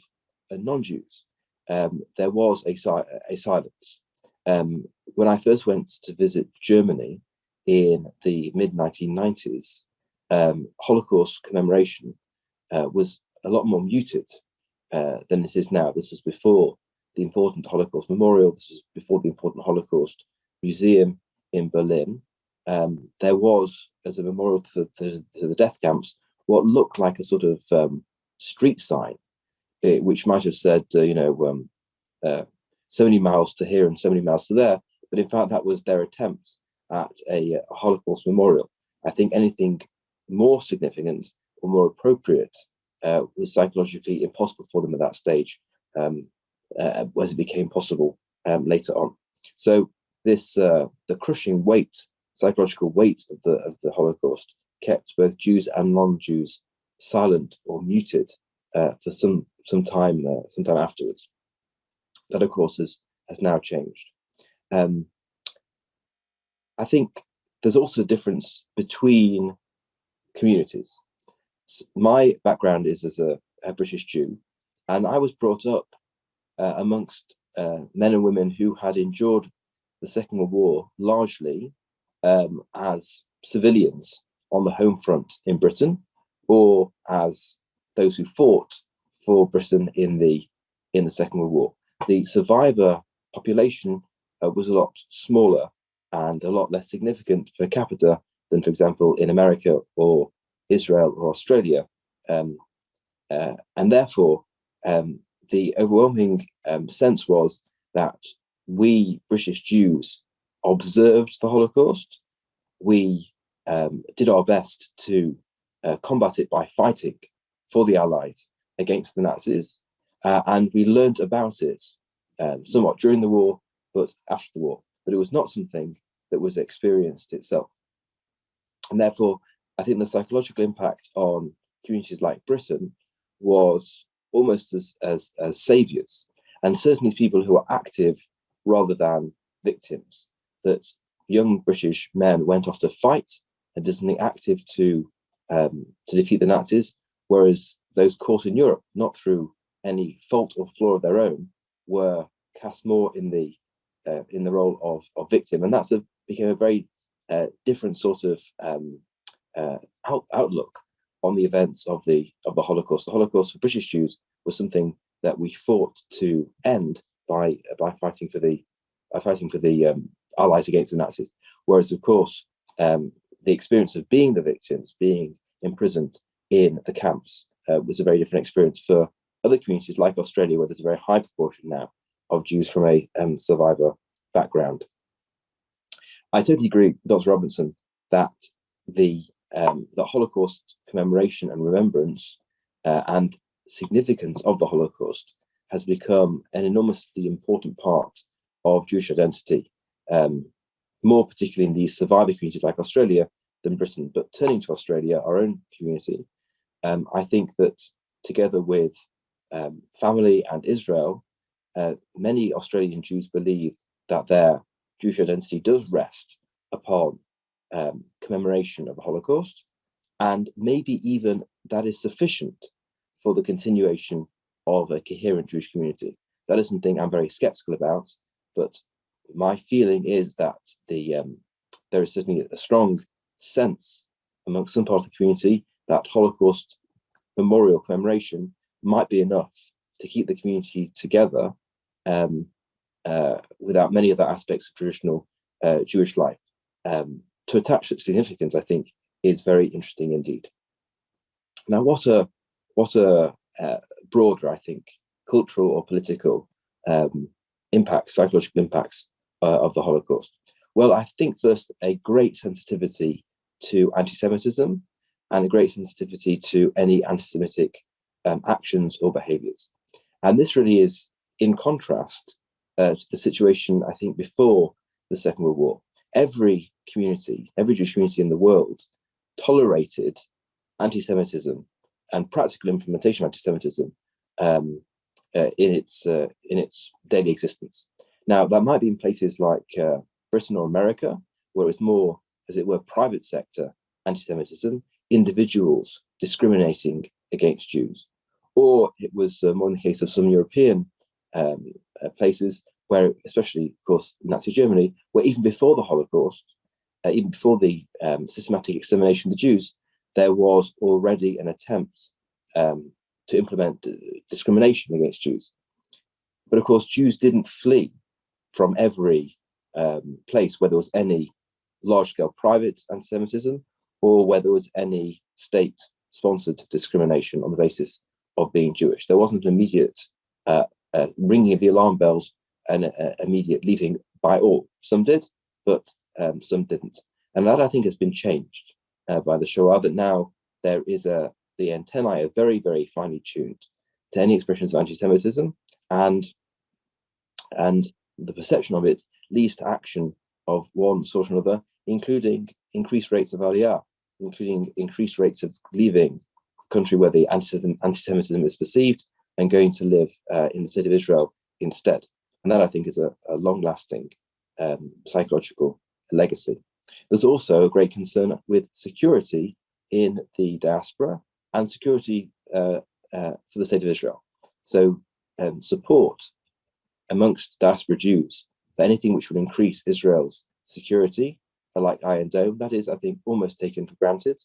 non-Jews. There was a silence. When I first went to visit Germany in the mid-1990s, Holocaust commemoration was a lot more muted than it is now. This was before the important Holocaust Memorial. This was before the important Holocaust Museum in Berlin. There was, as a memorial to the death camps, what looked like a sort of street sign, which might have said, so many miles to here and so many miles to there. But in fact, that was their attempt at a Holocaust memorial. I think anything more significant or more appropriate was psychologically impossible for them at that stage, as it became possible later on. So this the crushing weight, psychological weight of the Holocaust kept both Jews and non-Jews silent or muted for some time afterwards. That, of course, has now changed. I think there's also a difference between communities. My background is as a British Jew, and I was brought up amongst men and women who had endured the Second World War largely as civilians on the home front in Britain, or as those who fought for Britain in the Second World War. The survivor population was a lot smaller and a lot less significant per capita than, for example, in America or Israel or Australia. And therefore, the overwhelming sense was that we British Jews observed the Holocaust. We did our best to combat it by fighting for the Allies against the Nazis. And we learned about it somewhat during the war, but after the war. But it was not something that was experienced itself. And therefore, I think the psychological impact on communities like Britain was almost as saviors, and certainly people who are active rather than victims, that young British men went off to fight and did something active to defeat the Nazis, whereas those caught in Europe, not through any fault or flaw of their own, were cast more in the role of victim. And that's became a very different sort of outlook on the events of the Holocaust. The Holocaust for British Jews was something that we fought to end by fighting for the Allies against the Nazis. Whereas, of course, the experience of being the victims, being imprisoned in the camps, was a very different experience for other communities like Australia, where there's a very high proportion now of Jews from a survivor background. I totally agree with Dr. Robinson that the Holocaust commemoration and remembrance and significance of the Holocaust has become an enormously important part of Jewish identity, more particularly in these survivor communities like Australia than Britain. But turning to Australia, our own community, I think that together with family and Israel, many Australian Jews believe that their Jewish identity does rest upon commemoration of the Holocaust, and maybe even that is sufficient for the continuation of a coherent Jewish community. That is something I'm very skeptical about, but my feeling is that there is certainly a strong sense amongst some part of the community that Holocaust memorial commemoration might be enough to keep the community together without many other aspects of traditional Jewish life. To attach such significance, I think, is very interesting indeed. Now, what are broader, I think, cultural or political impacts, psychological impacts of the Holocaust? Well, I think first a great sensitivity to anti-Semitism and a great sensitivity to any anti-Semitic actions or behaviors. And this really is in contrast to the situation, I think, before the Second World War. Every community, every Jewish community in the world tolerated anti-Semitism and practical implementation of anti-Semitism in its daily existence. Now, that might be in places like Britain or America, where it's more, as it were, private sector anti-Semitism, individuals discriminating against Jews, or it was more in the case of some European places where, especially, of course, Nazi Germany, where even before the Holocaust, even before the systematic extermination of the Jews, there was already an attempt to implement discrimination against Jews. But of course, Jews didn't flee from every place where there was any large-scale private anti-Semitism or where there was any state-sponsored discrimination on the basis of being Jewish. There wasn't an immediate ringing of the alarm bells and immediate leaving by all. Some did, but some didn't. And that, I think, has been changed by the Shoah, that now there is the antennae are very, very finely tuned to any expressions of anti-Semitism, and the perception of it leads to action of one sort or another, including increased rates of aliyah, including increased rates of leaving the country where the anti-Semitism is perceived and going to live in the state of Israel instead. And that, I think, is a long-lasting psychological legacy. There's also a great concern with security in the diaspora and security for the state of Israel. So support amongst diaspora Jews for anything which would increase Israel's security, like Iron Dome, that is, I think, almost taken for granted.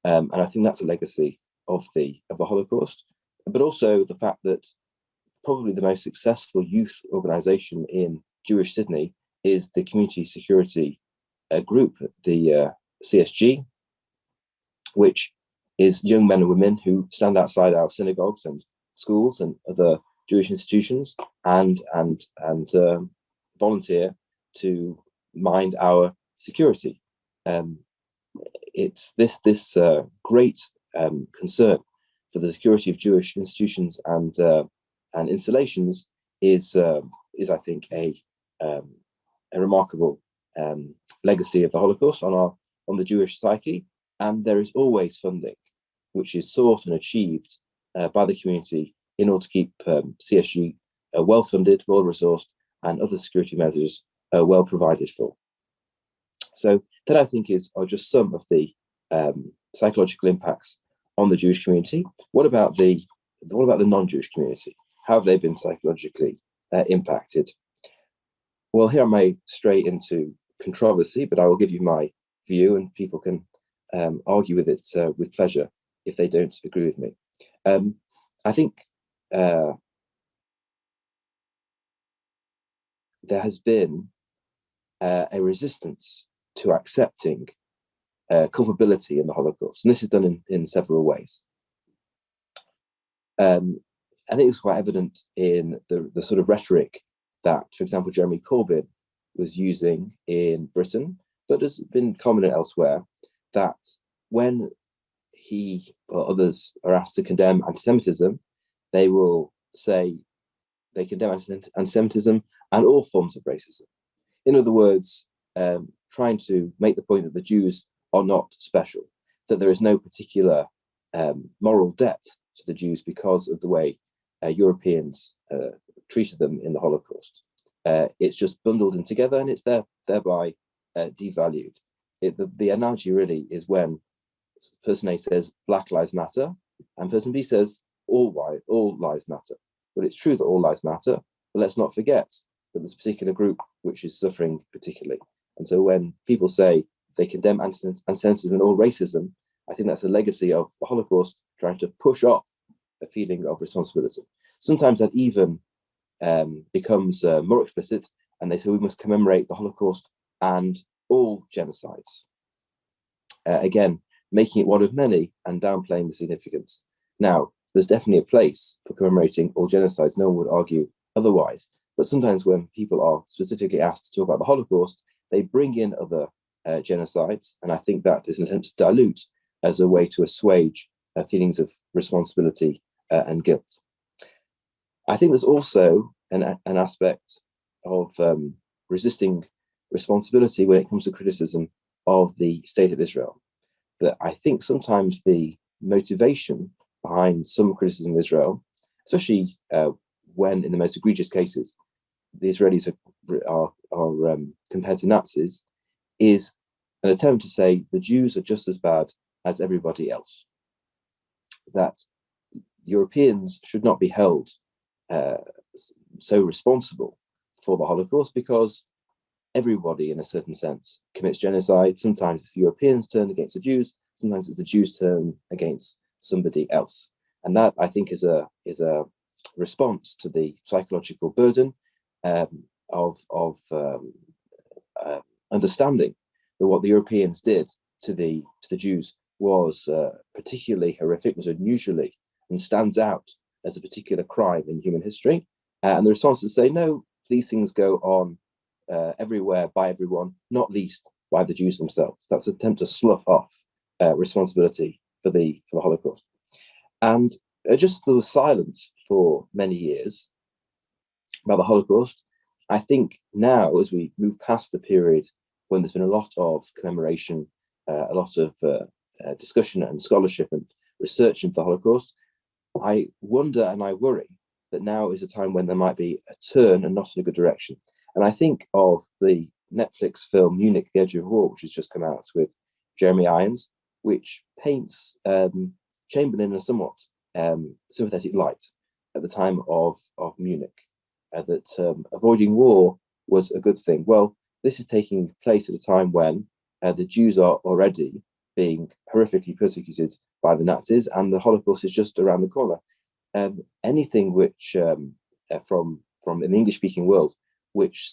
And I think that's a legacy of the Holocaust, but also the fact that probably the most successful youth organization in Jewish Sydney is the Community Security Group, the CSG, which is young men and women who stand outside our synagogues and schools and other Jewish institutions and volunteer to mind our security. It's this great concern for the security of Jewish institutions and installations is I think a remarkable legacy of the Holocaust on the Jewish psyche. And there is always funding which is sought and achieved by the community in order to keep CSG well funded, well resourced, and other security measures well provided for. So that, I think, are just some of the psychological impacts on the Jewish community. What about the non-Jewish community? How have they been psychologically impacted? Well, here I may stray into controversy, but I will give you my view, and people can argue with it with pleasure if they don't agree with me. I think there has been a resistance to accepting culpability in the Holocaust, and this is done in several ways. I think it's quite evident in the sort of rhetoric that, for example, Jeremy Corbyn was using in Britain, but has been common elsewhere, that when he or others are asked to condemn anti-Semitism, they will say they condemn anti-Semitism and all forms of racism. In other words, trying to make the point that the Jews are not special, that there is no particular moral debt to the Jews because of the way Europeans treated them in the Holocaust. It's just bundled in together, and it's thereby devalued. The analogy really is when person A says Black Lives Matter, and person B says all lives matter. But it's true that all lives matter, but let's not forget that there's a particular group which is suffering particularly. And so when people say they condemn anti-Semitism and all racism, I think that's a legacy of the Holocaust trying to push off a feeling of responsibility. Sometimes that even becomes more explicit, and they say we must commemorate the Holocaust and all genocides. Again, making it one of many and downplaying the significance. Now, there's definitely a place for commemorating all genocides. No one would argue otherwise. But sometimes when people are specifically asked to talk about the Holocaust, they bring in other genocides. And I think that is an attempt to dilute as a way to assuage feelings of responsibility and guilt. I think there's also an aspect of resisting responsibility when it comes to criticism of the state of Israel. That I think sometimes the motivation behind some criticism of Israel, especially when in the most egregious cases, the Israelis are compared to Nazis, is an attempt to say the Jews are just as bad as everybody else. That Europeans should not be held so responsible for the Holocaust because everybody, in a certain sense, commits genocide. Sometimes it's the Europeans' turn against the Jews. Sometimes it's the Jews' turn against somebody else. And that, I think, is a response to the psychological burden of understanding that what the Europeans did to the Jews was particularly horrific, was unusually, and stands out as a particular crime in human history. And the response is to say, no, these things go on everywhere by everyone, not least by the Jews themselves. That's an attempt to slough off responsibility for the Holocaust. And just there was silence for many years about the Holocaust. I think now, as we move past the period when there's been a lot of commemoration, a lot of discussion and scholarship and research into the Holocaust, I wonder and I worry that now is a time when there might be a turn and not in a good direction. And I think of the Netflix film Munich, The Edge of War, which has just come out with Jeremy Irons, which paints Chamberlain in a somewhat sympathetic light at the time of Munich, that avoiding war was a good thing. Well, this is taking place at a time when the Jews are already being horrifically persecuted by the Nazis, and the Holocaust is just around the corner. Anything which, from an English-speaking world, which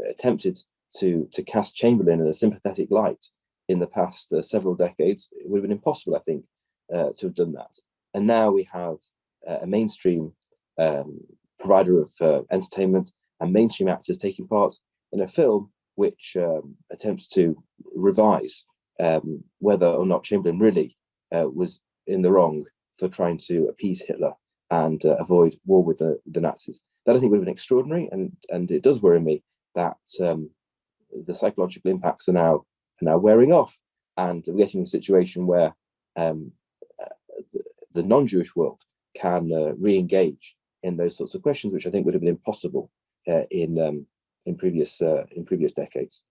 attempted to cast Chamberlain in a sympathetic light in the past several decades, it would have been impossible, I think, to have done that. And now we have a mainstream provider of entertainment and mainstream actors taking part in a film which attempts to revise whether or not Chamberlain really was in the wrong for trying to appease Hitler and avoid war with the Nazis. That I think would have been extraordinary, and it does worry me that the psychological impacts are now wearing off, and we're getting a situation where the non-Jewish world can re-engage in those sorts of questions, which I think would have been impossible in previous decades.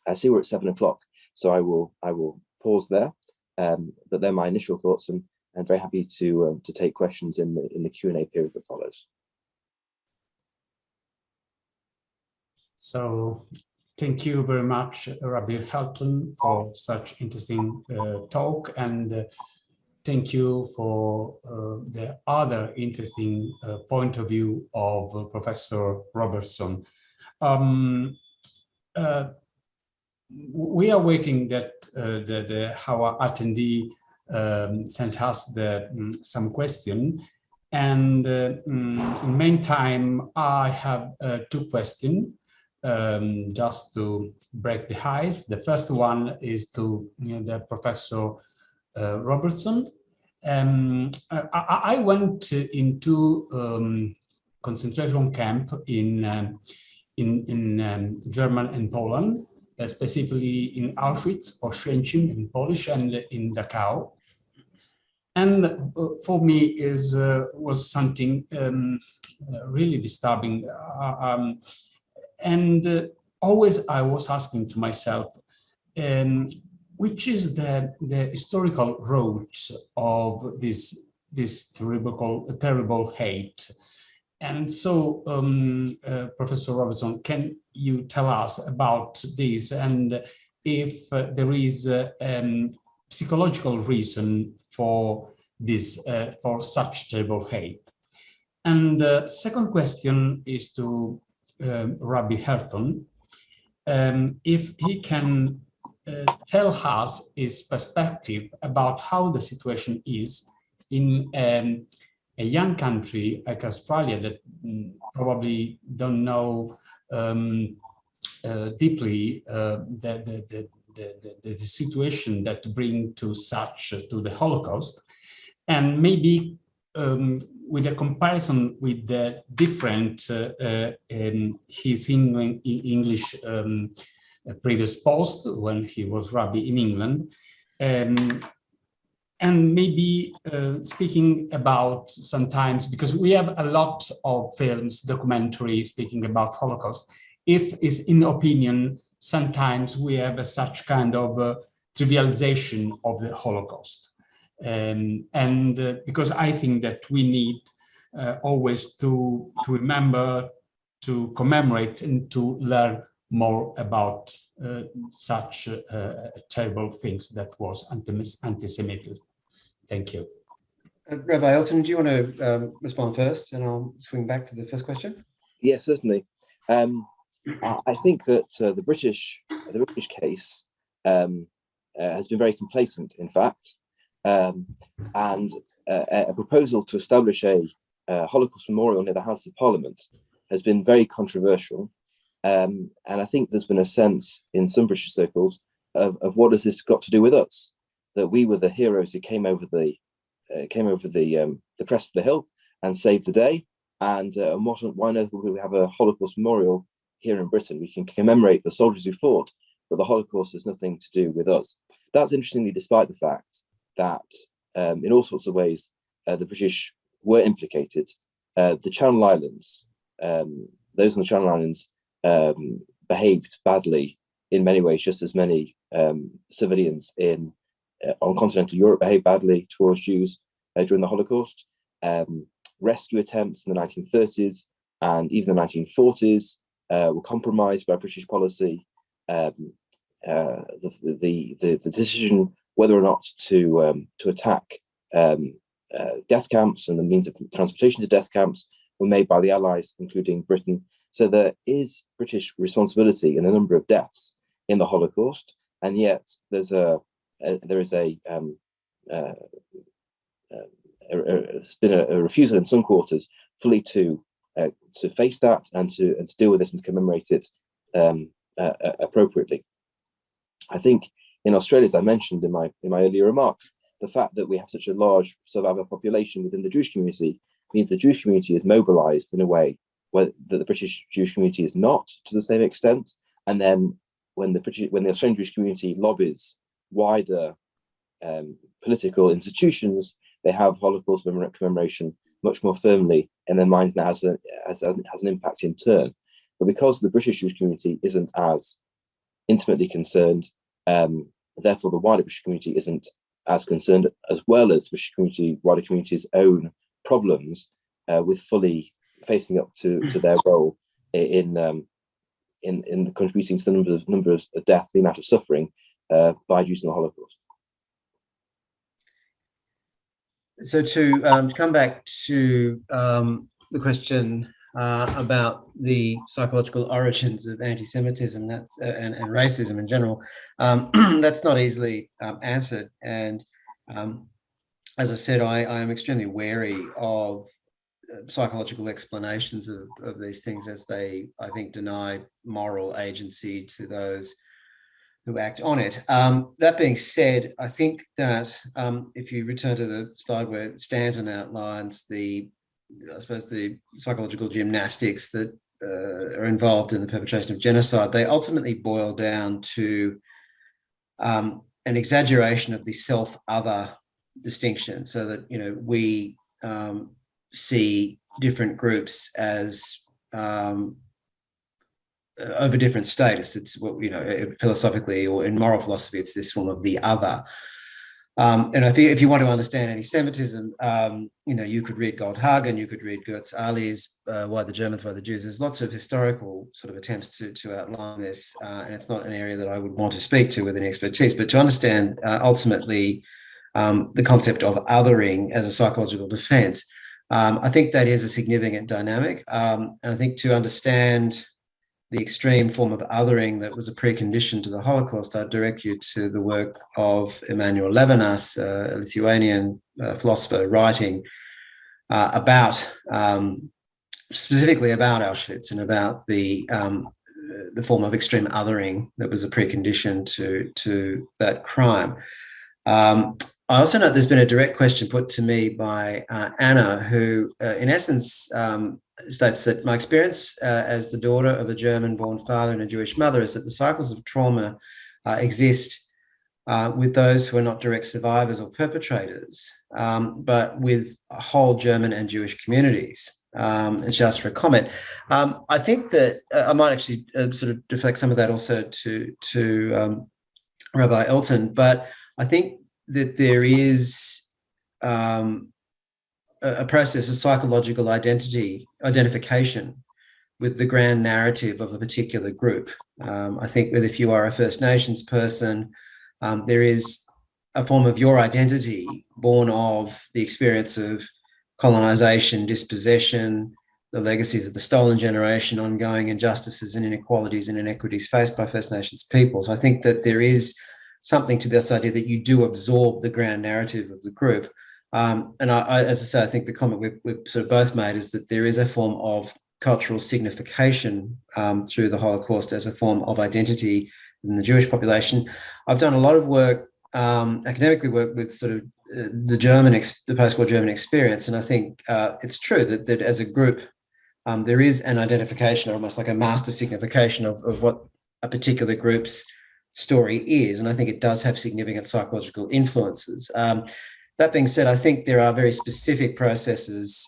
I see we're at 7 o'clock, so I will pause there. But they're my initial thoughts, and I'm very happy to take questions in the Q&A period that follows. So thank you very much, Rabbi Helton, for such interesting talk, and thank you for the other interesting point of view of Professor Robertson. We are waiting that our attendee sent us some question, and in the meantime, I have 2 questions. Just to break the ice. The first one is to the Professor Robertson. I went into concentration camp in Germany and Poland, specifically in Auschwitz or Szczecin in Polish, and in Dachau. And for me was something really disturbing. And always I was asking to myself, which is the historical roots of this terrible hate? And so, Professor Robertson, can you tell us about this, and if there is a psychological reason for this, for such terrible hate? And the second question is to Rabbi Helton, if he can tell us his perspective about how the situation is in a young country like Australia that probably don't know deeply the situation that bring to the Holocaust, and maybe with a comparison with the different his English previous post when he was rabbi in England, and maybe speaking about sometimes, because we have a lot of films, documentaries speaking about Holocaust, if is in opinion, sometimes we have such kind of trivialization of the Holocaust. Because I think that we need always to remember, to commemorate, and to learn more about such terrible things that was anti-Semitism. Thank you. Rabbi Elton, do you want to respond first, and I'll swing back to the first question? Yes, certainly. I think that the British case has been very complacent, in fact, and a proposal to establish a Holocaust memorial near the House of Parliament has been very controversial. And I think there's been a sense in some British circles of what has this got to do with us? That we were the heroes who came over the crest of the hill and saved the day. And why on earth would we have a Holocaust memorial here in Britain? We can commemorate the soldiers who fought, but the Holocaust has nothing to do with us. That's interestingly, despite the fact that in all sorts of ways, the British were implicated. The Channel Islands, those on the Channel Islands behaved badly in many ways, just as many civilians on continental Europe behaved badly towards Jews during the Holocaust. Rescue attempts in the 1930s and even the 1940s were compromised by British policy. The decision whether or not to attack death camps and the means of transportation to death camps were made by the Allies, including Britain. So there is British responsibility in a number of deaths in the Holocaust, and yet there's been a refusal in some quarters fully to face that and to deal with it and commemorate it appropriately. I think in Australia, as I mentioned in my earlier remarks, the fact that we have such a large survivor population within the Jewish community means the Jewish community is mobilized in a way that the British Jewish community is not to the same extent. And then when the Australian Jewish community lobbies wider political institutions, they have Holocaust commemoration much more firmly in their mind, and has an impact in turn. But because the British Jewish community isn't as intimately concerned, therefore the wider British community isn't as concerned, as well as the wider community's own problems with fully facing up to their role in contributing to the number of deaths, the amount of suffering by Jews in the Holocaust. So to come back to the question about the psychological origins of anti-Semitism and racism in general, that's not easily answered. And as I said, I am extremely wary of psychological explanations of these things, as they, I think, deny moral agency to those who act on it. That being said, I think that if you return to the slide where Stanton outlines the psychological gymnastics that are involved in the perpetration of genocide, they ultimately boil down to an exaggeration of the self-other distinction, so that we see different groups as over different status. It's what philosophically or in moral philosophy, it's this form of the other. And I think if you want to understand anti-Semitism, you could read Goldhagen, you could read Götz Ali's Why the Germans, Why the Jews. There's lots of historical sort of attempts to outline this, and it's not an area that I would want to speak to with any expertise. But to understand ultimately the concept of othering as a psychological defense, I think that is a significant dynamic. And I think to understand the extreme form of othering that was a precondition to the Holocaust, I'd direct you to the work of Emanuel Levinas, a Lithuanian philosopher, writing specifically about Auschwitz and about the form of extreme othering that was a precondition to that crime. I also note there's been a direct question put to me by Anna, who in essence states that my experience as the daughter of a German-born father and a Jewish mother is that the cycles of trauma exist with those who are not direct survivors or perpetrators, but with whole German and Jewish communities. It's just for a comment. I think that I might actually sort of deflect some of that also to Rabbi Elton, but I think that there is a process of psychological identification with the grand narrative of a particular group. I think that if you are a First Nations person, there is a form of your identity born of the experience of colonization, dispossession, the legacies of the stolen generation, ongoing injustices and inequalities and inequities faced by First Nations peoples. I think that there is something to this idea that you do absorb the grand narrative of the group. And as I say, I think the comment we've sort of both made is that there is a form of cultural signification through the Holocaust as a form of identity in the Jewish population. I've done a lot of work, academically work with sort of the post-war German experience, and I think it's true that as a group, there is an identification, almost like a master signification of what a particular group's story is, and I think it does have significant psychological influences. That being said, I think there are very specific processes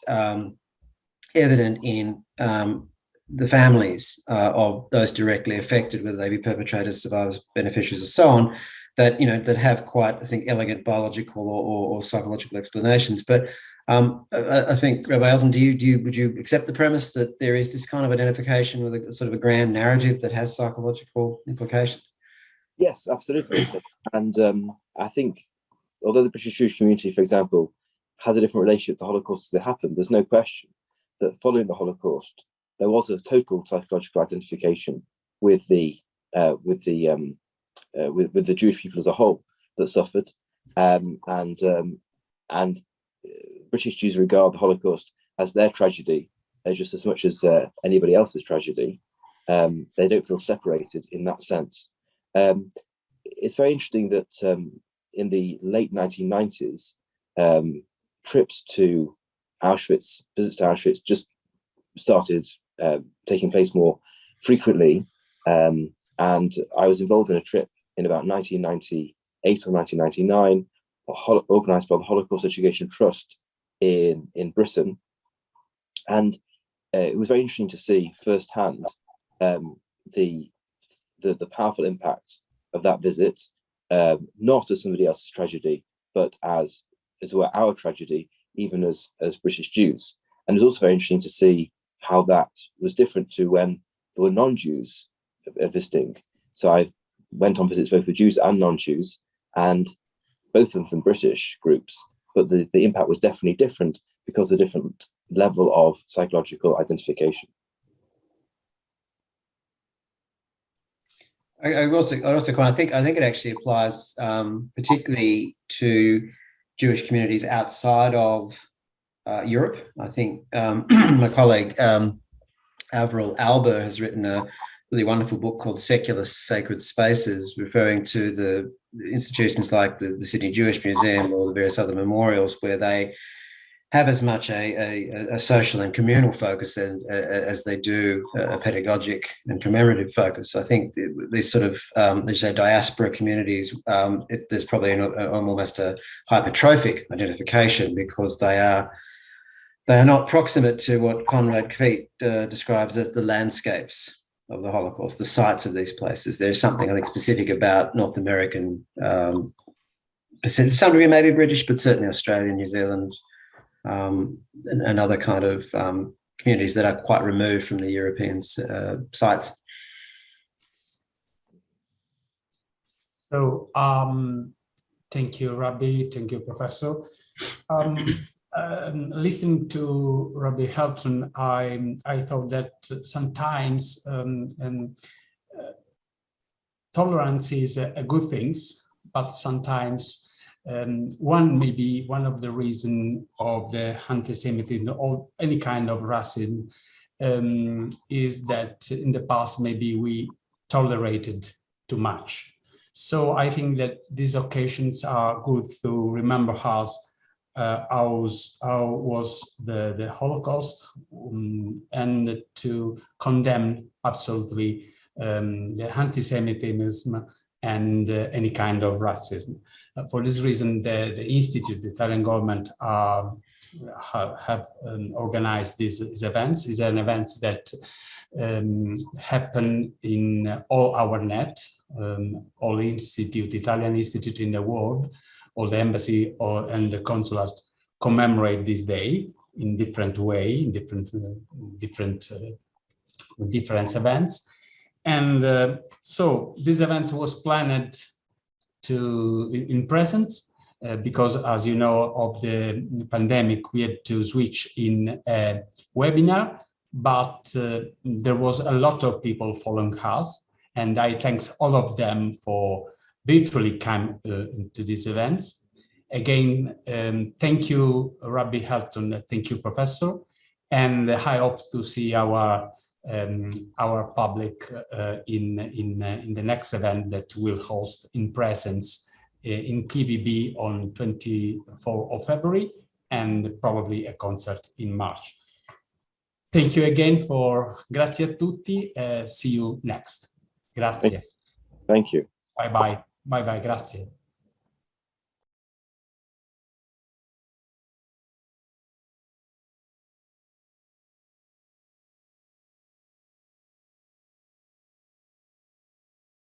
evident in the families of those directly affected, whether they be perpetrators, survivors, beneficiaries, or so on, that that have quite, I think, elegant biological or psychological explanations. But I think, Rabbi Elton, would you accept the premise that there is this kind of identification with a sort of a grand narrative that has psychological implications? Yes, absolutely. And I think, although the British Jewish community, for example, has a different relationship to the Holocaust as it happened, there's no question that following the Holocaust, there was a total psychological identification with the Jewish people as a whole that suffered, and British Jews regard the Holocaust as their tragedy, just as much as anybody else's tragedy. They don't feel separated in that sense. It's very interesting that in the late 1990s, trips to Auschwitz, visits to Auschwitz, just started taking place more frequently. And I was involved in a trip in about 1998 or 1999, organised by the Holocaust Education Trust in Britain. And it was very interesting to see firsthand the powerful impact of that visit, not as somebody else's tragedy, but as well our tragedy, even as British Jews. And it was also very interesting to see how that was different to when there were non-Jews visiting. So I went on visits both with Jews and non-Jews, and both of them British groups, but the impact was definitely different because of the different level of psychological identification. I also I think it actually applies particularly to Jewish communities outside of Europe. I think my colleague Avril Alber has written a really wonderful book called Secular Sacred Spaces, referring to the institutions like the Sydney Jewish Museum or the various other memorials, where they have as much a social and communal focus as they do a pedagogic and commemorative focus. I think these sort of, let's say, diaspora communities, there's probably almost a hypertrophic identification because they are not proximate to what Conrad Kveet describes as the landscapes of the Holocaust, the sites of these places. There's something, I think, specific about North American, to some degree maybe British, but certainly Australia, New Zealand, and other kind of communities that are quite removed from the European sites. So thank you, Rabbi. Thank you, Professor. Listening to Rabbi Helton, I thought that sometimes tolerance is a good thing, but sometimes one of the reasons of the anti-Semitism or any kind of racism is that in the past maybe we tolerated too much. So I think that these occasions are good to remember how was the Holocaust, and to condemn absolutely the anti-Semitism and any kind of racism. For this reason, the Institute, the Italian government have organized these events. These are events that happen in all our net, all institute, Italian institute in the world, all the embassy and the consulate commemorate this day in different way, in different events. And so this event was planned in presence because, as you know, of the pandemic, we had to switch in a webinar, but there was a lot of people following us, and I thank all of them for virtually come to these events. Again, thank you, Rabbi Helton, thank you, Professor, and I hope to see our public in the next event that we'll host in presence in KVB on 24th of February, and probably a concert in March. Thank you again grazie a tutti. See you next. Grazie. Thank you. Bye bye. Bye bye. Grazie.